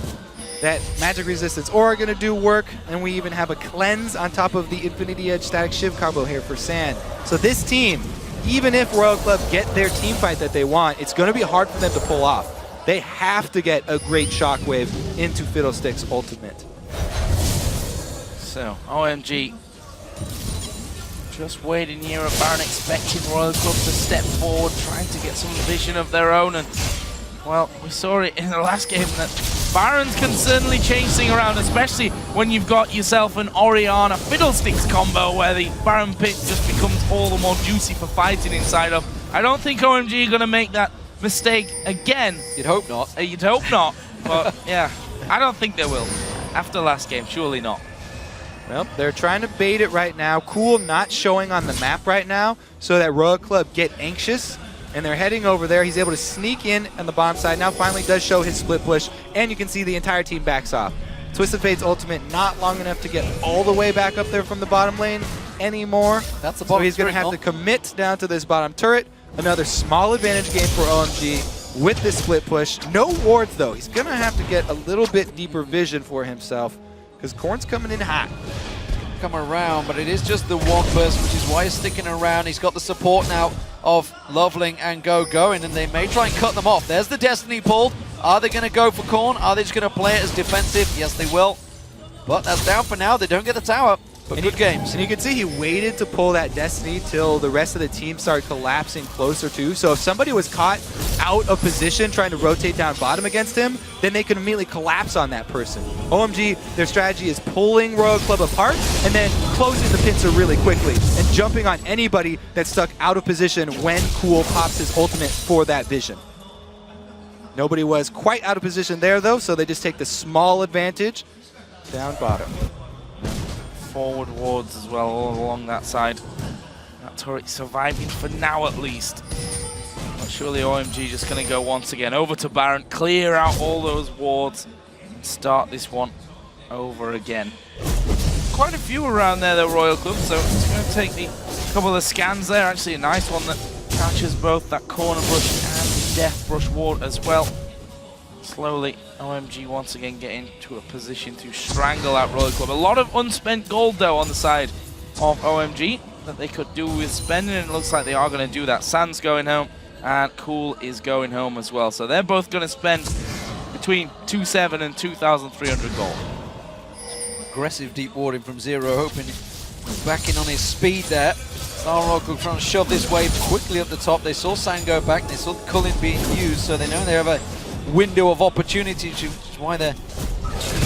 That magic resistance aura gonna do work, and we even have a cleanse on top of the Infinity Edge static shiv combo here for San. So this team, even if Royal Club get their team fight that they want, it's gonna be hard for them to pull off. They have to get a great shockwave into Fiddlestick's ultimate. So, OMG just waiting here at Baron, expecting Royal Club to step forward, trying to get some vision of their own, and well, we saw it in the last game that Barons can certainly change things around, especially when you've got yourself an Orianna Fiddlesticks combo where the Baron pit just becomes all the more juicy for fighting inside of. I don't think OMG are going to make that mistake again. You'd hope not. You'd hope not, but yeah, I don't think they will. After last game, surely not. Well, they're trying to bait it right now. Cool not showing on the map right now so that Royal Club get anxious. And they're heading over there. He's able to sneak in on the bomb side. Now finally does show his split push, and you can see the entire team backs off. Twisted Fate's ultimate not long enough to get all the way back up there from the bottom lane anymore. That's the so bottom he's going to have to commit down to this bottom turret. Another small advantage game for OMG with this split push. No wards though. He's going to have to get a little bit deeper vision for himself because Corn's coming in hot. Come around, but it is just the one person, which is why he's sticking around. He's got the support now of Loveling and Going, and they may try and cut them off. There's the Destiny pulled. Are they going to go for Corn? Are they just going to play it as defensive? Yes, they will. But that's down for now. They don't get the tower. But good games. And you can see he waited to pull that Destiny till the rest of the team started collapsing closer to. So if somebody was caught out of position trying to rotate down bottom against him, then they could immediately collapse on that person. OMG, their strategy is pulling Royal Club apart and then closing the pincer really quickly and jumping on anybody that's stuck out of position when Cool pops his ultimate for that vision. Nobody was quite out of position there though, so they just take the small advantage down bottom. Forward wards as well all along that side. That turret surviving for now at least. But surely OMG just going to go once again over to Baron, clear out all those wards, and start this one over again. Quite a few around there, the Royal Club, so it's going to take the couple of scans there. Actually, a nice one that catches both that corner brush and death brush ward as well. Slowly, OMG once again getting to a position to strangle out Royal Club. A lot of unspent gold, though, on the side of OMG that they could do with spending, and it looks like they are going to do that. San's going home, and Cool is going home as well. So they're both going to spend between 2,700 and 2,300 gold. Aggressive deep warding from Zero, hoping back in on his speed there. Star Royal Club trying to shove this wave quickly up the top. They saw San go back, they saw Cullen being used, so they know they have a window of opportunity, which is why they're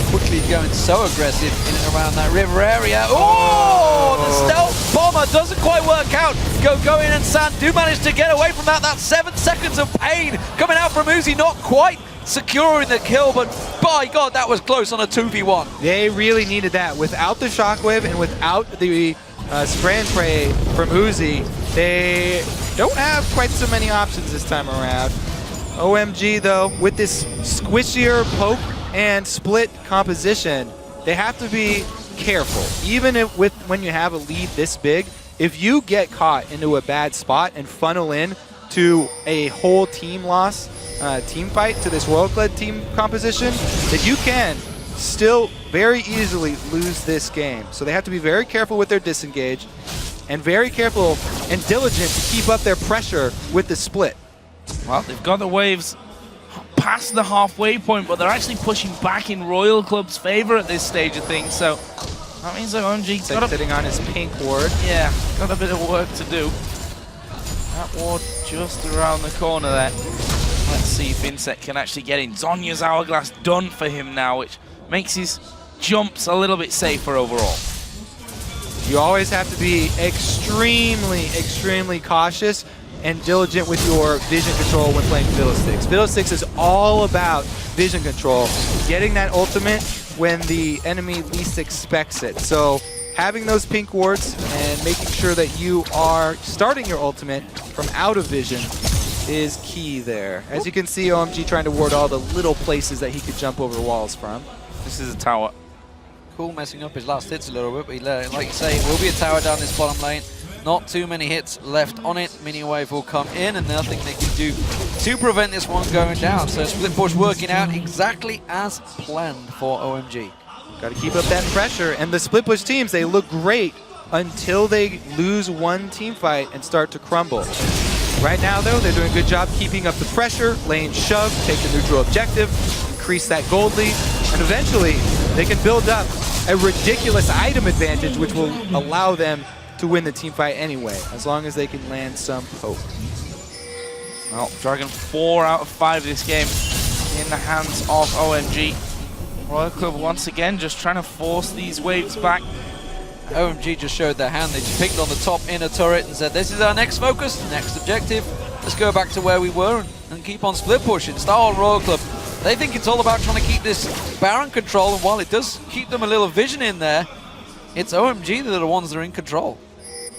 quickly going so aggressive in and around that river area. Oh, the stealth bomber doesn't quite work out. Going and San do manage to get away from that. That's 7 seconds of pain coming out from Uzi, not quite securing the kill, but by God, that was close on a 2v1. They really needed that. Without the shockwave and without the spray and pray from Uzi, they don't have quite so many options this time around. OMG, though, with this squishier poke and split composition, they have to be careful. Even if when you have a lead this big, if you get caught into a bad spot and funnel in to a whole team loss, team fight to this Royal Club team composition, that you can still very easily lose this game. So they have to be very careful with their disengage and very careful and diligent to keep up their pressure with the split. Well, they've got the waves past the halfway point, but they're actually pushing back in Royal Club's favor at this stage of things. So that means that OMG's got Sitting on his pink ward. Yeah, got a bit of work to do. That ward just around the corner there. Let's see if Insect can actually get in. Zonya's Hourglass done for him now, which makes his jumps a little bit safer overall. You always have to be extremely, extremely cautious and diligent with your vision control when playing Fiddlesticks. Fiddlesticks is all about vision control, getting that ultimate when the enemy least expects it. So having those pink wards and making sure that you are starting your ultimate from out of vision is key there. As you can see, OMG trying to ward all the little places that he could jump over walls from. This is a tower. Cool messing up his last hits a little bit, but like you say, it will be a tower down this bottom lane. Not too many hits left on it. Mini wave will come in, and nothing they can do to prevent this one going down. So split push working out exactly as planned for OMG. Got to keep up that pressure, and the split push teams, they look great until they lose one team fight and start to crumble. Right now, though, they're doing a good job keeping up the pressure, laying shove, take the neutral objective, increase that gold lead, and eventually they can build up a ridiculous item advantage, which will allow them to win the team fight anyway, as long as they can land some poke. Well, Dragon 4 out of 5 this game in the hands of OMG. Royal Club once again just trying to force these waves back. OMG just showed their hand. They just picked on the top inner turret and said, this is our next focus, next objective. Let's go back to where we were and keep on split pushing. Star Royal Club, they think it's all about trying to keep this Baron control, and while it does keep them a little vision in there, it's OMG that are the ones that are in control.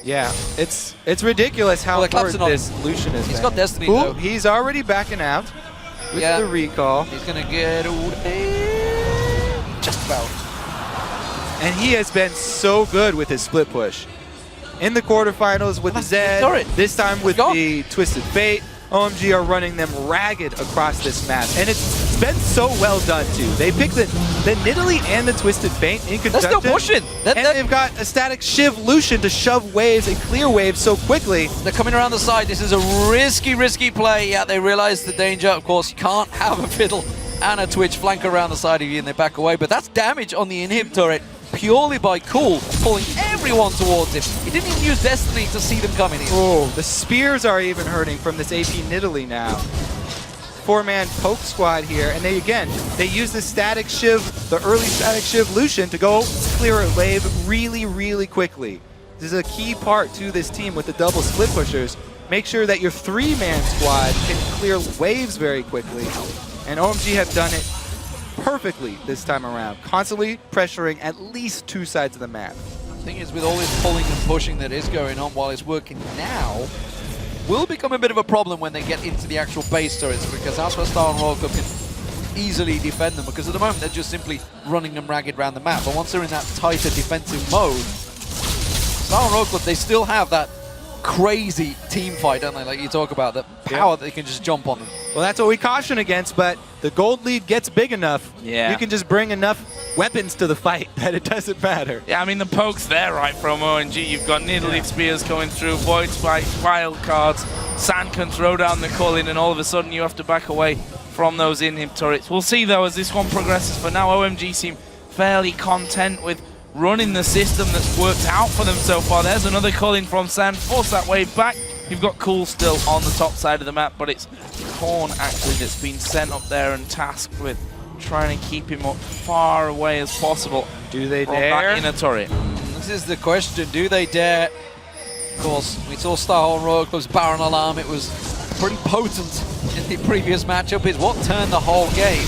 Yeah, it's ridiculous how important this Lucian is. He's got Destiny, though. He's already backing out with the recall. He's going to get just about. And he has been so good with his split push. In the quarterfinals with the Zed, this time with the Twisted Fate, OMG are running them ragged across this map. And it's been so well done, too. They picked the Nidalee and the Twisted Fate in conjunction. They're still pushing. And they've got a static Shiv Lucian to shove waves and clear waves so quickly. They're coming around the side. This is a risky play. Yeah, they realize the danger. Of course, you can't have a Fiddle and a Twitch flank around the side of you and they back away. But that's damage on the inhib turret purely by Cool pulling everyone towards him. He didn't even use Destiny to see them coming in. Oh, the spears are even hurting from this AP Nidalee now. 4-man poke squad here, and they use the static Shiv, the early static Shiv Lucian to go clear a wave really quickly. This is a key part to this team with the double split pushers. Make sure that your 3-man squad can clear waves very quickly, and OMG have done it perfectly this time around, constantly pressuring at least 2 sides of the map. The thing is, with all this pulling and pushing that is going on while it's working now, will become a bit of a problem when they get into the actual base turrets, because that's where Star and Royal Club can easily defend them, because at the moment they're just simply running them ragged around the map. But once they're in that tighter defensive mode, Star and Royal Club, they still have that crazy team fight, don't they? Like you talk about, that power that they can just jump on them. Well, that's what we caution against, but the gold lead gets big enough. Yeah. You can just bring enough weapons to the fight that it doesn't matter. Yeah, I mean, the poke's there, right, from OMG. You've got Nidalee spears coming through, Void Spikes, Wild Cards, Sand can throw down the Culling, and all of a sudden you have to back away from those inhib turrets. We'll see, though, as this one progresses. For now, OMG seem fairly content with running the system that's worked out for them so far. There's another Culling from Sand, force that wave back. You've got Cool still on the top side of the map, but it's Korn actually that's been sent up there and tasked with trying to keep him up far away as possible. Do they from dare? that inner turret. This is the question, do they dare? Of course, we saw Star Royal Club's Baron Alarm. It was pretty potent in the previous matchup. It's what turned the whole game.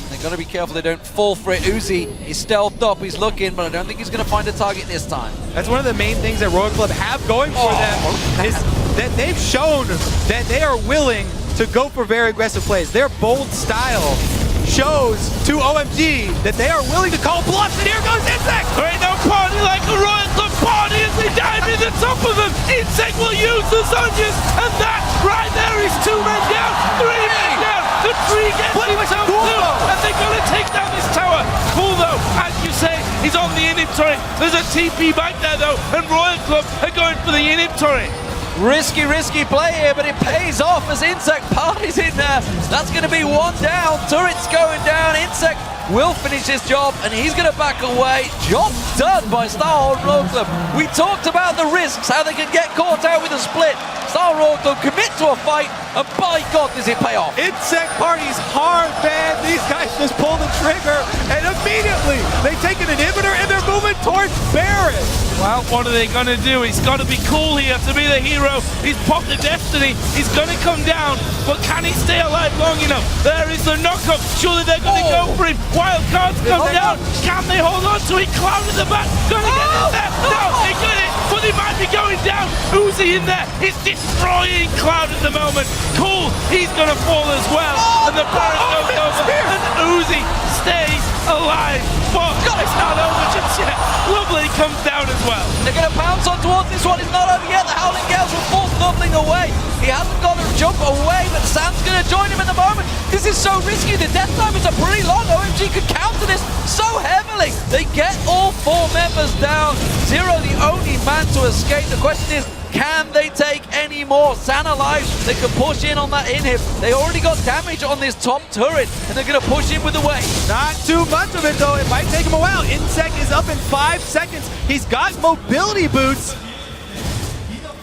They've got to be careful they don't fall for it. Uzi is stealthed up, he's looking, but I don't think he's going to find a target this time. That's one of the main things that Royal Club have going for them, is that they've shown that they are willing to go for very aggressive plays. Their bold style shows to OMG that they are willing to call bluffs, and here goes Insect! There ain't no party like a Royal Club party as they dive in the top of them. Insect will use the Zonias, and that right there is 2 men down, 3 men down. The tree gets himself too, and they're going to take down this tower. Cool though, as you say, he's on the inhib turret. There's a TP back there though, and Royal Club are going for the inhib turret. Risky play here, but it pays off as Insect parties in there. That's going to be 1 down. Turret's going down. Insect will finish his job, and he's going to back away. Job done by Starhorn Royal Club. We talked about the risks, how they can get caught out with a split. Starhorn Royal Club commit to a fight, and by God, does it pay off. Insect parties hard, man. These guys just pull the trigger, and immediately they take an inhibitor, and they're moving towards Baron. Well, what are they going to do? He's got to be cool here to be the hero. He's popped the Destiny. He's going to come down, but can he stay alive long enough? There is the knockup. Surely they're going to go for him. Wild cards come down. Can they hold on to it? Cloud in the back. Going to get in there. No, they got it, but they might be going down. Uzi in there. He's destroying Cloud at the moment. Cool. He's going to fall as well. And the Baron goes over. And Uzi stays alive. But it's not over just yet. Lovely comes down as well. They're going to pounce on towards this one. It's not over yet. The Howling Gales will force Nubbling away. He hasn't got to jump away, but Sam's going to join him in the moment. This is so risky. The death time is a pretty long. OMG could counter this so heavily. They get all 4 members down. Zero, the only man to escape. The question is, can they take any more? San alive, they can push in on that inhib. They already got damage on this top turret, and they're going to push in with the wave. Not too much of it, though. It might take him a while. Insect is up in 5 seconds. He's got mobility boots.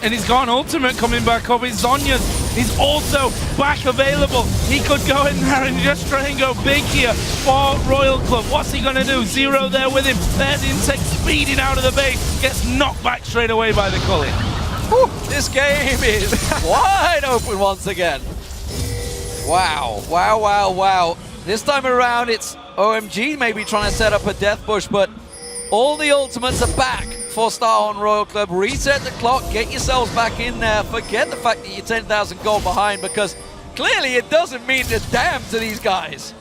And he's got an ultimate coming back up. His Zonia's he's also back available. He could go in there and just try and go big here for Royal Club. What's he going to do? Zero there with him. There's Insect speeding out of the base. Gets knocked back straight away by the Cully. Whew, this game is wide open once again. Wow. This time around, it's OMG maybe trying to set up a death bush, but all the ultimates are back for Starhorn Royal Club. Reset the clock, get yourselves back in there. Forget the fact that you're 10,000 gold behind, because clearly it doesn't mean a damn to these guys.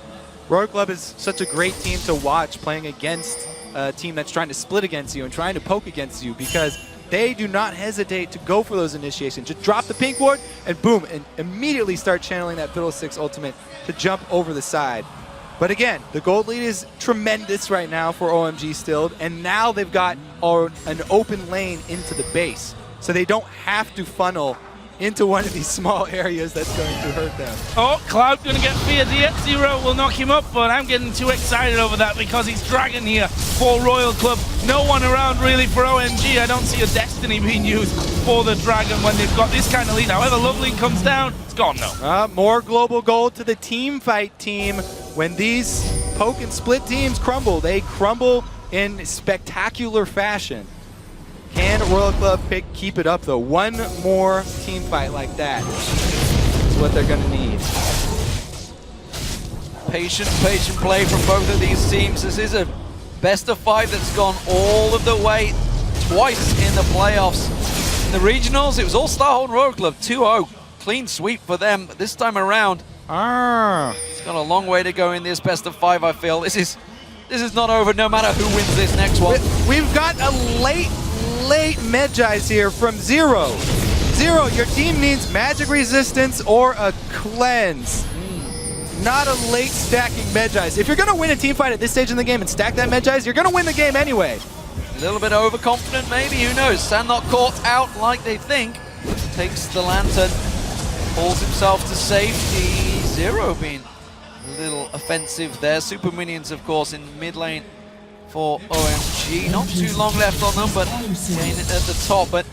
Royal Club is such a great team to watch playing against a team that's trying to split against you and trying to poke against you, because they do not hesitate to go for those initiations. Just drop the pink ward and boom, and immediately start channeling that Fiddlesticks ultimate to jump over the side. But again, the gold lead is tremendous right now for OMG still, and now they've got an open lane into the base. So they don't have to funnel into one of these small areas that's going to hurt them. Oh, Cloud gonna get feared here. Zero will knock him up, but I'm getting too excited over that because he's Dragon here for Royal Club. No one around really for OMG. I don't see a Destiny being used for the Dragon when they've got this kind of lead. However, Lovely comes down, it's gone now. More global gold to the team fight team. When these poke and split teams crumble, they crumble in spectacular fashion. Can Royal Club keep it up, though? One more team fight like that is what they're going to need. Patient play from both of these teams. This is a best of 5 that's gone all of the way twice in the playoffs. In the regionals, it was all Starhorn Royal Club, 2-0. Clean sweep for them, but this time around, it's got a long way to go in this best of 5, I feel. This is not over no matter who wins this next one. We've got a late Medjais here from Zero. Zero, your team needs magic resistance or a cleanse. Not a late stacking Medjais. If you're going to win a team fight at this stage in the game and stack that Medjais, you're going to win the game anyway. A little bit overconfident maybe, who knows? Sand not caught out like they think. Takes the lantern, pulls himself to safety. Zero being a little offensive there. Super minions, of course, in mid lane for OMG. Not too long left on them, but again at the top. But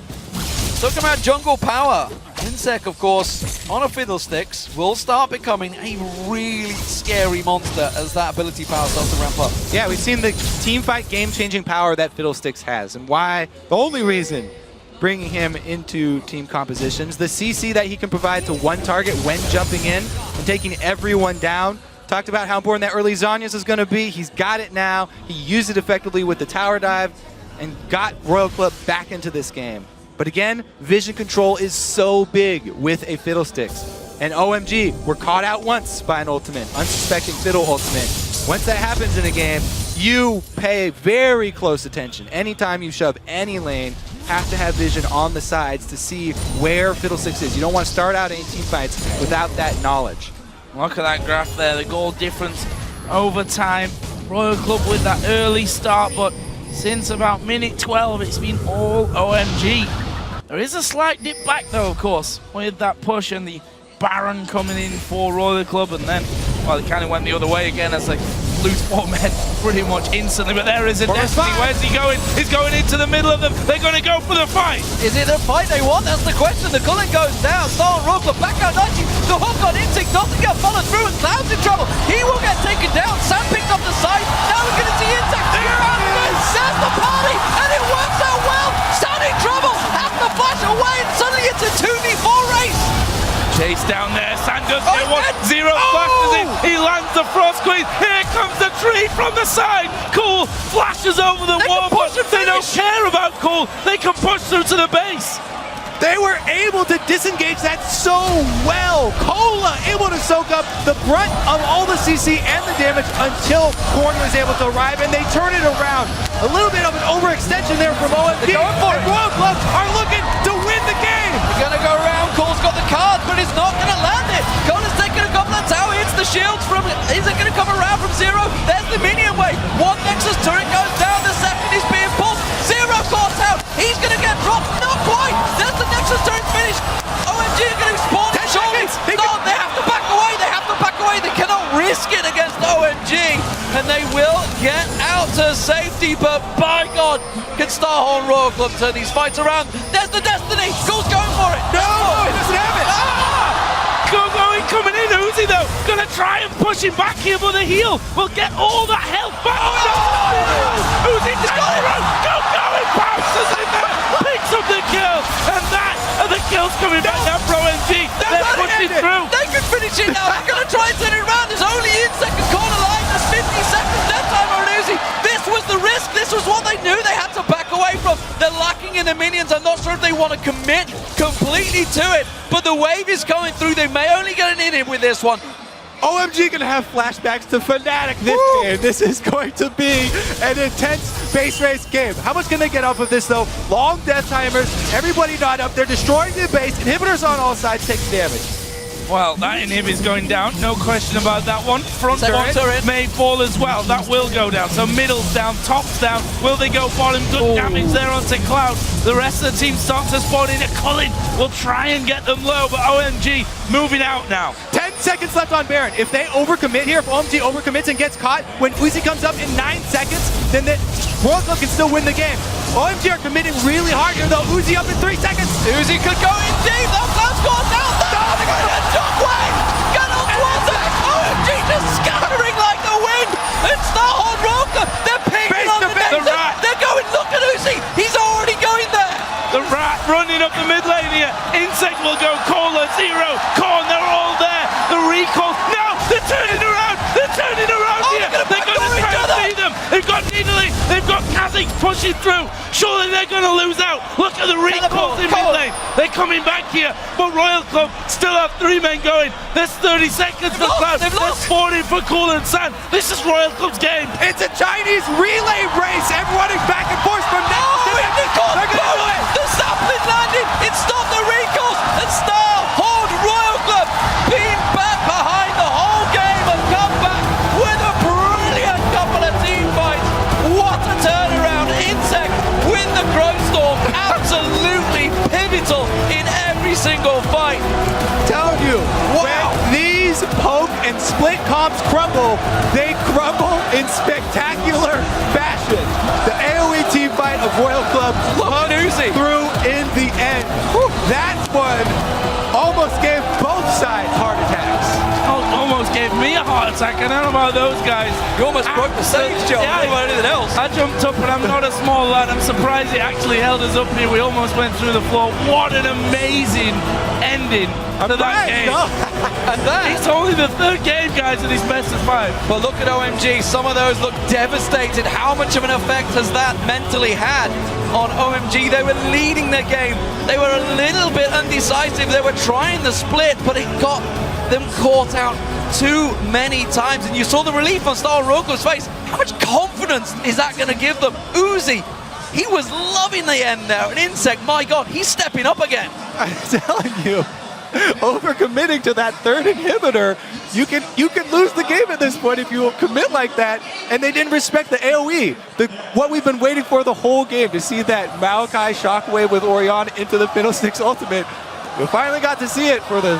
talking about jungle power, Insect, of course, on a Fiddlesticks, will start becoming a really scary monster as that ability power starts to ramp up. Yeah, we've seen the team fight game-changing power that Fiddlesticks has, and why the only reason bringing him into team compositions, the CC that he can provide to one target when jumping in and taking everyone down. Talked about how important that early Zonias is going to be. He's got it now. He used it effectively with the tower dive and got Royal Club back into this game. But again, vision control is so big with a Fiddlesticks. And OMG, we're caught out once by an ultimate, unsuspecting Fiddle ultimate. Once that happens in a game, you pay very close attention. Anytime you shove any lane, have to have vision on the sides to see where Fiddlesticks is. You don't want to start out any team fights without that knowledge. Look at that graph there, the goal difference over time. Royal Club with that early start, but since about minute 12, it's been all OMG. There is a slight dip back though, of course, with that push and the Baron coming in for Royal Club, and then, well, it kind of went the other way again as they lose 4 men pretty much instantly. But there is a Destiny. Where's he going? He's going into the middle of them. They're going to go for the fight. Is it a fight they want? That's the question. The Cullen goes down. Star Royal Club back out 90. The hook on Instinct doesn't get followed through, and Cloud's in trouble. He will get taken down. Sam picked up the side. Now we're going to see Instinct figure out says the party, and it works out well. Sam in trouble. Has to flash away, and suddenly it's a 2v4 race. Chase down there, Sam does get one, Zero flashes in, he lands the Frost Queen, here comes the tree from the side, Cool flashes over the wall, but they don't care about Cool, they can push through to the base. They were able to disengage that so well. Cola able to soak up the brunt of all the CC and the damage until Corn was able to arrive, and they turn it around. A little bit of an overextension there from OMG. They're going for it. Royal Club are looking to win the game. They're going to go around. Cole's got the cards, but he's not going to land it. Cola's taking a couple of tower hits. The shields from is it going to come around from Zero? There's the minion wave. One Nexus turret goes down. The second is being pulled. Zero caught out. He's going to get dropped. Not quite. There's the Nexus turret finished. OMG are going to spawn. Surely. No, they have to back away. They have to back away. They cannot risk it against OMG, and they will get out to safety. But by God, can Starhorn Royal Club turn these fights around? There's the Destiny. Cool's going for it. No, he doesn't have it. Going, coming in, Uzi though, gonna try and push him back here, but the heel will get all that health back. Uzi just got it right. Go, he bounces in there, picks up the kill, and the kill's coming back now for OMG. They're pushing through. They can finish it now. They're gonna try and turn it around. There's only in second corner line. There's 50 seconds dead time on Uzi. This was the risk. This was what they knew they had to back away from. They're lacking in the minions. I'm not sure if they want to commit completely to it, but the wave is coming through. They may only get an in with this one. OMG gonna have flashbacks to Fnatic this game. This is going to be an intense base race game. How much can they get off of this though? Long death timers, everybody not up. They're destroying the base. Inhibitors on all sides taking damage. Well, that inhib is going down, no question about that one. Front turret may fall as well, that will go down. So middle's down, top's down. Will they go for him? Good damage there onto Cloud. The rest of the team starts to spawn in. Cullen will try and get them low, but OMG moving out now. 10 seconds left on Baron. If they overcommit here, if OMG overcommits and gets caught, when Uzi comes up in 9 seconds, then the Royal Club can still win the game. OMG are committing really hard here though. Uzi up in 3 seconds. Uzi could go in deep. Though Cloud's gone down. They're going to shockwave. Get on towards it. OMG just scattering like the wind. And Starhorn Royal Club, they're pinging on the net. They're going, look at Uzi. He's already going there. The rat running up the mid lane here. Insect will go. Cola, Zero, Corn, they're all there. The recall. No, they're turning around. They're turning around here. They're going to try and beat them. They've got Nidalee. They've got Kazik pushing through. Surely they're going to lose out. Look at the recalls in mid lane. They're coming back here. But Royal Club still have 3 men going. There's 30 seconds for Cloud. They're spawning for Cool and San. This is Royal Club's game. It's a Chinese relay race. Everyone is back and forth from now. They're going to do it. The sapling landed. It stopped the recalls. And Starhorn Royal Club being back behind the whole game and come back with a brilliant couple of team fights. What a turnaround. Insect with the Crow Storm. Absolutely pivotal in every single fight. Telling you, when these poke and split comps crumble, they crumble in spectacular fashion. The AoE team fight of Royal Club through in the end. That one almost gave both sides heart attacks. Almost gave me a heart attack. I don't know about those guys. You almost broke the stage, Joe. I don't know about anything else. I jumped up, and I'm not a small lad. I'm surprised it actually held us up here. We almost went through the floor. What an amazing ending to that game. And that it's only the 3rd game, guys, of this best of 5. But look at OMG. Some of those look devastated. How much of an effect has that mentally had on OMG? They were leading the game. They were a little bit undecisive. They were trying the split, but it got them caught out too many times, and you saw the relief on Star Roko's face. How much confidence is that going to give them? Uzi, he was loving the end there, and Insect, my God, he's stepping up again. I'm telling you, overcommitting to that third inhibitor, you can lose the game at this point if you commit like that. And they didn't respect the AoE, what we've been waiting for the whole game, to see that Maokai shockwave with Orion into the Fiddlesticks ultimate. We finally got to see it for the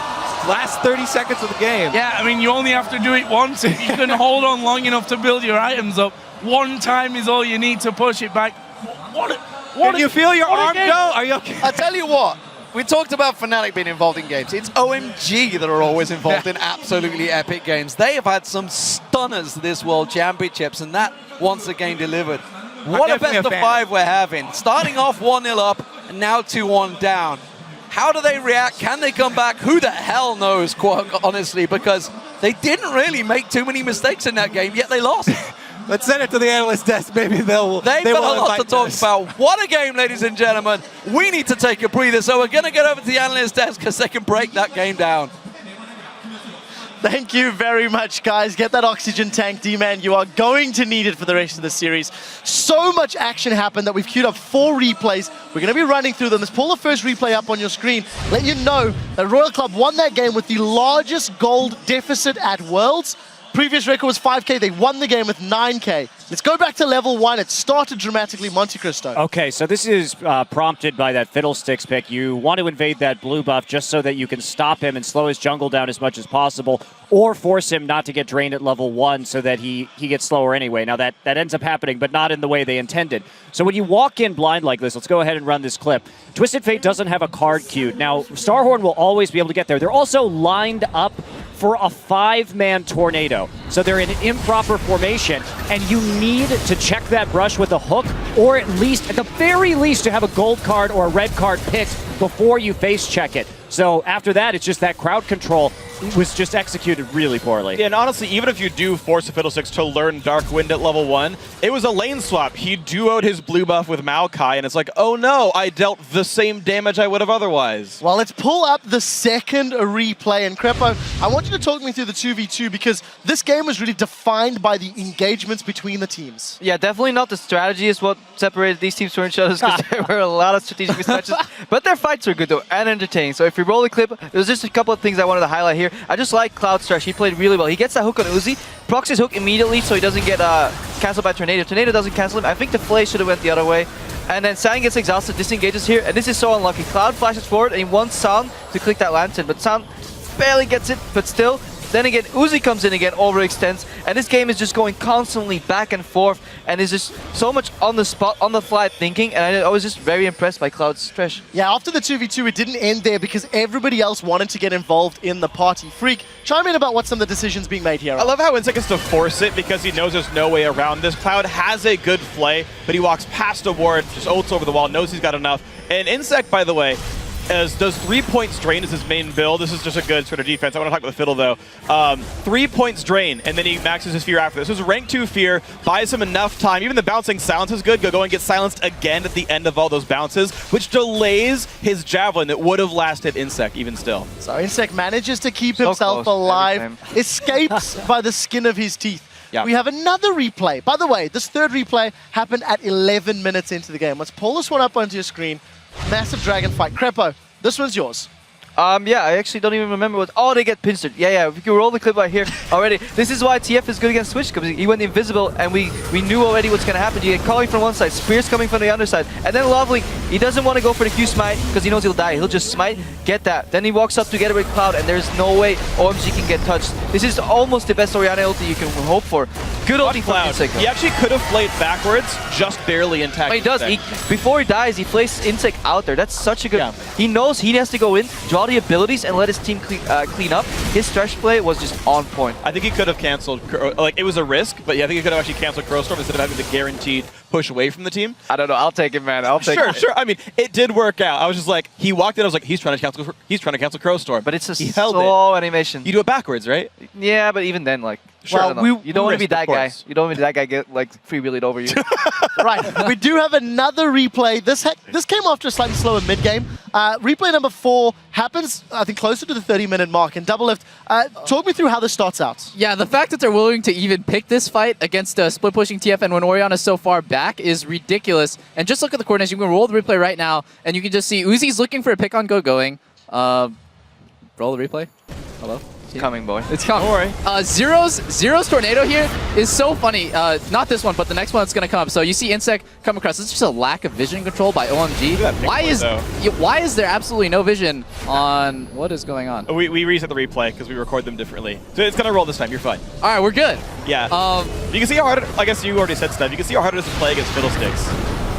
last 30 seconds of the game. Yeah, I mean, you only have to do it once. If you can hold on long enough to build your items up, one time is all you need to push it back. Can you feel your arm go? Are you okay? I tell you what, we talked about Fnatic being involved in games. It's OMG that are always involved in absolutely epic games. They have had some stunners this World Championships, and that once again delivered. What a best of 5 we're having. Starting off 1-0 up, and now 2-1 down. How do they react? Can they come back? Who the hell knows, quite honestly, because they didn't really make too many mistakes in that game, yet they lost. Let's send it to the analyst desk. Maybe They've got a lot to talk about. What a game, ladies and gentlemen. We need to take a breather, so we're going to get over to the analyst desk because they can break that game down. Thank you very much, guys. Get that oxygen tank, D-Man. You are going to need it for the rest of the series. So much action happened that we've queued up 4 replays. We're going to be running through them. Let's pull the first replay up on your screen. Let you know that Royal Club won that game with the largest gold deficit at Worlds. Previous record was 5K. They won the game with 9K. Let's go back to level 1. It started dramatically, Monte Cristo. Okay, so this is prompted by that Fiddlesticks pick. You want to invade that blue buff just so that you can stop him and slow his jungle down as much as possible, or force him not to get drained at level 1 so that he gets slower anyway. Now that ends up happening, but not in the way they intended. So when you walk in blind like this, let's go ahead and run this clip. Twisted Fate doesn't have a card queued. Now, Starhorn will always be able to get there. They're also lined up for a 5-man tornado. So they're in improper formation, and you need to check that brush with a hook, or at least, at the very least, to have a gold card or a red card picked before you face check it. So after that, it's just that crowd control was just executed really poorly. Yeah, and honestly, even if you do force a Fiddlesticks to learn Dark Wind at level 1, it was a lane swap. He duoed his blue buff with Maokai, and it's like, oh no, I dealt the same damage I would have otherwise. Well, let's pull up the second replay. And Crepo, I want you to talk me through the 2v2, because this game was really defined by the engagements between the teams. Yeah, definitely not the strategy is what separated these teams from each other, because there were a lot of strategic mismatches. But their fights were good though, and entertaining. So if we roll the clip, there's just a couple of things I wanted to highlight here. I just like Cloud's Thresh. He played really well. He gets that hook on Uzi, procs his hook immediately so he doesn't get cancelled by Tornado. Tornado doesn't cancel him. I think the Flay should have went the other way. And then Sound gets exhausted, disengages here, and this is so unlucky. Cloud flashes forward and he wants Sound to click that Lantern, but Sound barely gets it, but still. Then again, Uzi comes in again, overextends, and this game is just going constantly back and forth, and is just so much on the spot, on the fly thinking, and I was just very impressed by Cloud's Thresh. Yeah, after the 2v2, it didn't end there because everybody else wanted to get involved in the party. Freak, chime in about what some of the decisions being made here are. I love how Insect gets to force it because he knows there's no way around this. Cloud has a good play, but he walks past a ward, just ults over the wall, knows he's got enough. And Insect, by the way, does 3 points drain as his main build. This is just a good sort of defense. I want to talk about the Fiddle though. 3 points drain, and then he maxes his fear after this. This is rank 2 fear, buys him enough time. Even the bouncing silence is good. Go and get silenced again at the end of all those bounces, which delays his javelin that would have lasted Insect even still. So Insect manages to keep himself alive, escapes by the skin of his teeth. Yeah. We have another replay. By the way, this third replay happened at 11 minutes into the game. Let's pull this one up onto your screen. Massive dragon fight. Crepo, this one's yours. Yeah, I actually don't even remember what... Oh, they get pincered. Yeah, we can roll the clip right here already. This is why TF is good against Switch, because he went invisible, and we knew already what's going to happen. You get Calling from one side, Spears coming from the other side, and then Lovely, he doesn't want to go for the Q smite, because he knows he'll die. He'll just smite, get that. Then he walks up together with Cloud, and there's no way OMG can get touched. This is almost the best Orianna ulti you can hope for. Good ulti from Insect. He actually could have played backwards, just barely intact. But he does. Before he dies, he plays Insect out there. That's such a good... Yeah. He knows he has to go in, draw the abilities, and let his team clean up. His Thresh play was just on point. I think he could have canceled, like it was a risk, but yeah, I think he could have actually canceled Crowstorm instead of having the guaranteed push away from the team. I don't know. I'll take it, man. I'll take it. Sure. I mean, it did work out. I was just like, he walked in, I was like, he's trying to cancel Crowstorm. But it's a slow animation. You do it backwards, right? Yeah, but even then, like, sure, well, you don't want to be that guy. You don't want to be that guy get like free-wheeled over you. Right. We do have another replay. This came after a slightly slower mid-game. Replay number 4 happens, I think, closer to the 30-minute mark in Double Lift. Talk me through how this starts out. Yeah, the fact that they're willing to even pick this fight against split pushing TFN when Orion is so far back is ridiculous. And just look at the coordinates. You can roll the replay right now, and you can just see Uzi's looking for a pick on going. Roll the replay. Hello? It's coming, boy. It's coming. Don't worry. Zero's tornado here is so funny. Not this one, but the next one that's going to come. So you see Insect come across. It's just a lack of vision control by OMG. Why is there absolutely no vision on what is going on? We reset the replay because we record them differently. So it's going to roll this time. You're fine. All right, we're good. Yeah. You can see how hard, I guess you already said stuff. You can see how hard it is to play against Fiddlesticks.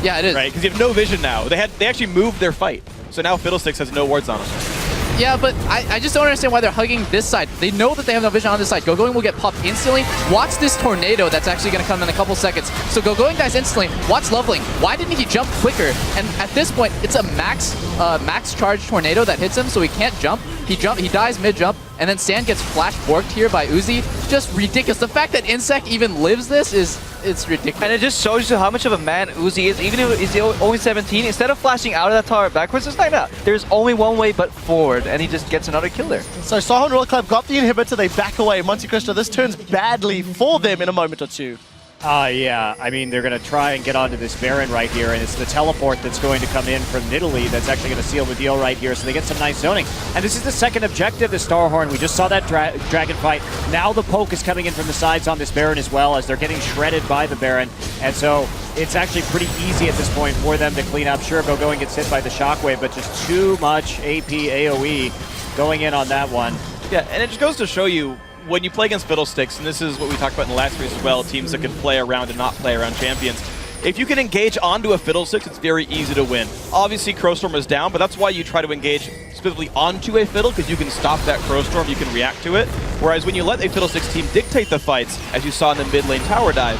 Yeah, it is. Right? Because you have no vision now. They actually moved their fight. So now Fiddlesticks has no wards on them. Yeah, but I just don't understand why they're hugging this side. They know that they have no vision on this side. Going will get popped instantly. Watch this tornado that's actually going to come in a couple seconds. So Going dies instantly. Watch Loveling. Why didn't he jump quicker? And at this point, it's a max charge tornado that hits him, so he can't jump. He dies mid-jump, and then Sand gets flash borked here by Uzi. Just ridiculous. The fact that Insect even lives this it's ridiculous. And it just shows you how much of a man Uzi is. Even if he's only 17, instead of flashing out of that tower backwards, it's like that. There's only one way but forward, and he just gets another kill there. So Starhorn Royal Club got the inhibitor, they back away. Monte Cristo, this turns badly for them in a moment or two. Yeah, I mean, they're going to try and get onto this Baron right here, and it's the teleport that's going to come in from Italy that's actually going to seal the deal right here, so they get some nice zoning. And this is the second objective, the Starhorn. We just saw that dragon fight. Now the poke is coming in from the sides on this Baron as well, as they're getting shredded by the Baron. And so it's actually pretty easy at this point for them to clean up. Sure, Going gets hit by the Shockwave, but just too much AP AoE going in on that one. Yeah, and it just goes to show you, when you play against Fiddlesticks, and this is what we talked about in the last series as well, teams that can play around and not play around champions, if you can engage onto a Fiddlesticks, it's very easy to win. Obviously, Crowstorm is down, but that's why you try to engage specifically onto a Fiddle, because you can stop that Crowstorm, you can react to it. Whereas when you let a Fiddlesticks team dictate the fights, as you saw in the mid lane tower dive,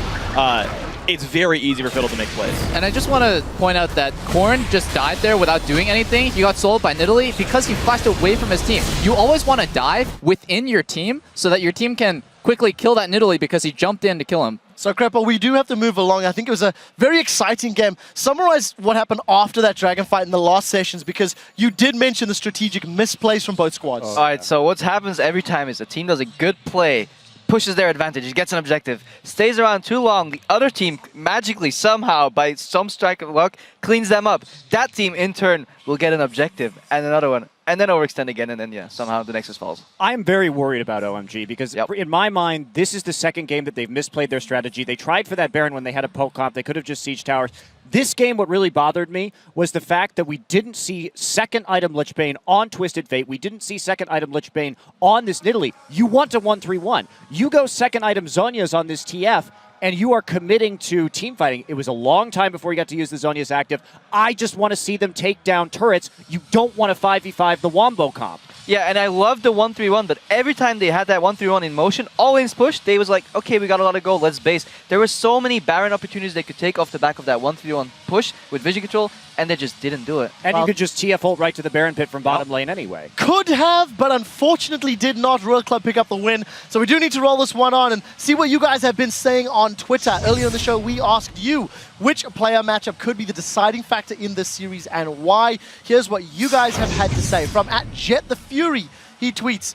it's very easy for Fiddle to make plays. And I just want to point out that Korn just died there without doing anything. He got sold by Nidalee because he flashed away from his team. You always want to dive within your team so that your team can quickly kill that Nidalee because he jumped in to kill him. So, Creppo, we do have to move along. I think it was a very exciting game. Summarize what happened after that Dragon fight in the last sessions, because you did mention the strategic misplays from both squads. All right, so what happens every time is a team does a good play, pushes their advantage, gets an objective, stays around too long, the other team magically, somehow, by some strike of luck, cleans them up. That team, in turn, will get an objective and another one, and then overextend again, and then, yeah, somehow the Nexus falls. I'm very worried about OMG because in my mind, this is the second game that they've misplayed their strategy. They tried for that Baron when they had a poke comp. They could have just sieged towers. This game, what really bothered me was the fact that we didn't see second item Lich Bane on Twisted Fate. We didn't see second item Lich Bane on this Nidalee. You want a 1-3-1. You go second item Zhonya's on this TF, and you are committing to team fighting. It was a long time before you got to use the Zhonya's active. I just want to see them take down turrets. You don't want to 5v5 the Wombo comp. Yeah, and I love the 1-3-1, but every time they had that 1-3-1 in motion, always push, they was like, okay, we got a lot of gold, let's base. There were so many Baron opportunities they could take off the back of that 1-3-1 push with vision control, and they just didn't do it. And you could just TF ult right to the Baron pit from bottom lane anyway. Could have, but unfortunately did not. Royal Club pick up the win. So we do need to roll this one on and see what you guys have been saying on Twitter. Earlier in the show, we asked you which player matchup could be the deciding factor in this series and why. Here's what you guys have had to say. From @JetTheFury, he tweets,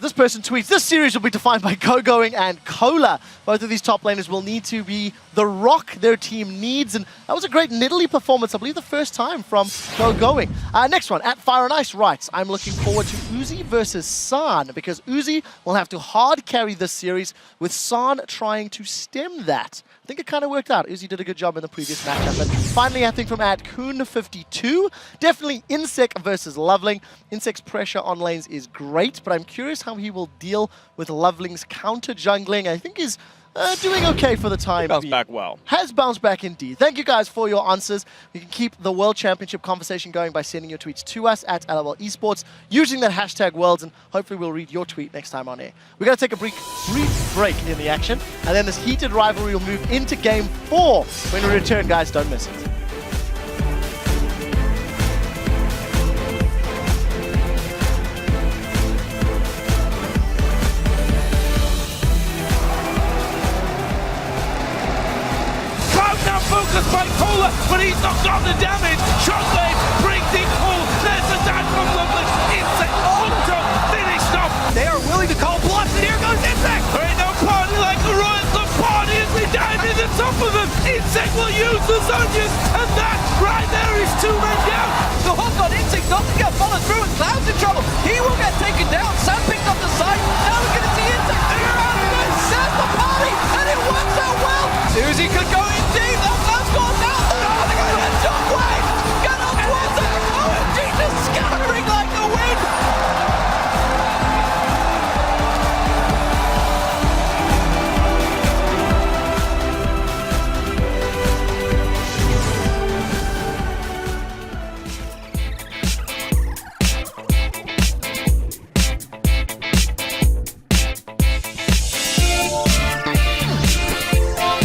this person tweets, this series will be defined by Going and Cola. Both of these top laners will need to be the rock their team needs. And that was a great Nidalee performance, I believe the first time from Going. Next one, @FireandIce writes, I'm looking forward to Uzi versus San, because Uzi will have to hard carry this series with San trying to stem that. I think it kind of worked out. Uzi did a good job in the previous matchup. And finally, I think from @Kuhn52, definitely Insect versus Loveling. Insect's pressure on lanes is great, but I'm curious how he will deal with Loveling's counter jungling. I think he's doing okay for the time. Bounced back well. Has bounced back indeed. Thank you guys for your answers. You can keep the World Championship conversation going by sending your tweets to us at LOL Esports using that hashtag Worlds, and hopefully we'll read your tweet next time on air. We're going to take a brief break in the action, and then this heated rivalry will move into Game 4. When we return, guys, don't miss it. Focused by Cola, but he's not got the damage. Shockwave brings him start from Lovely. Insect onto finished off. They are willing to call bluffs, and here goes Insect. There ain't no party like a Royal Club party as we dive in the top of them. Insect will use the Zonias, and that right there is 2 men down. The hook on Insect doesn't get followed through, and Cloud's in trouble. He will get taken down. Sam picked up the side. Now we're going to see Insect figure out who says the party, and it works out well. Susie could go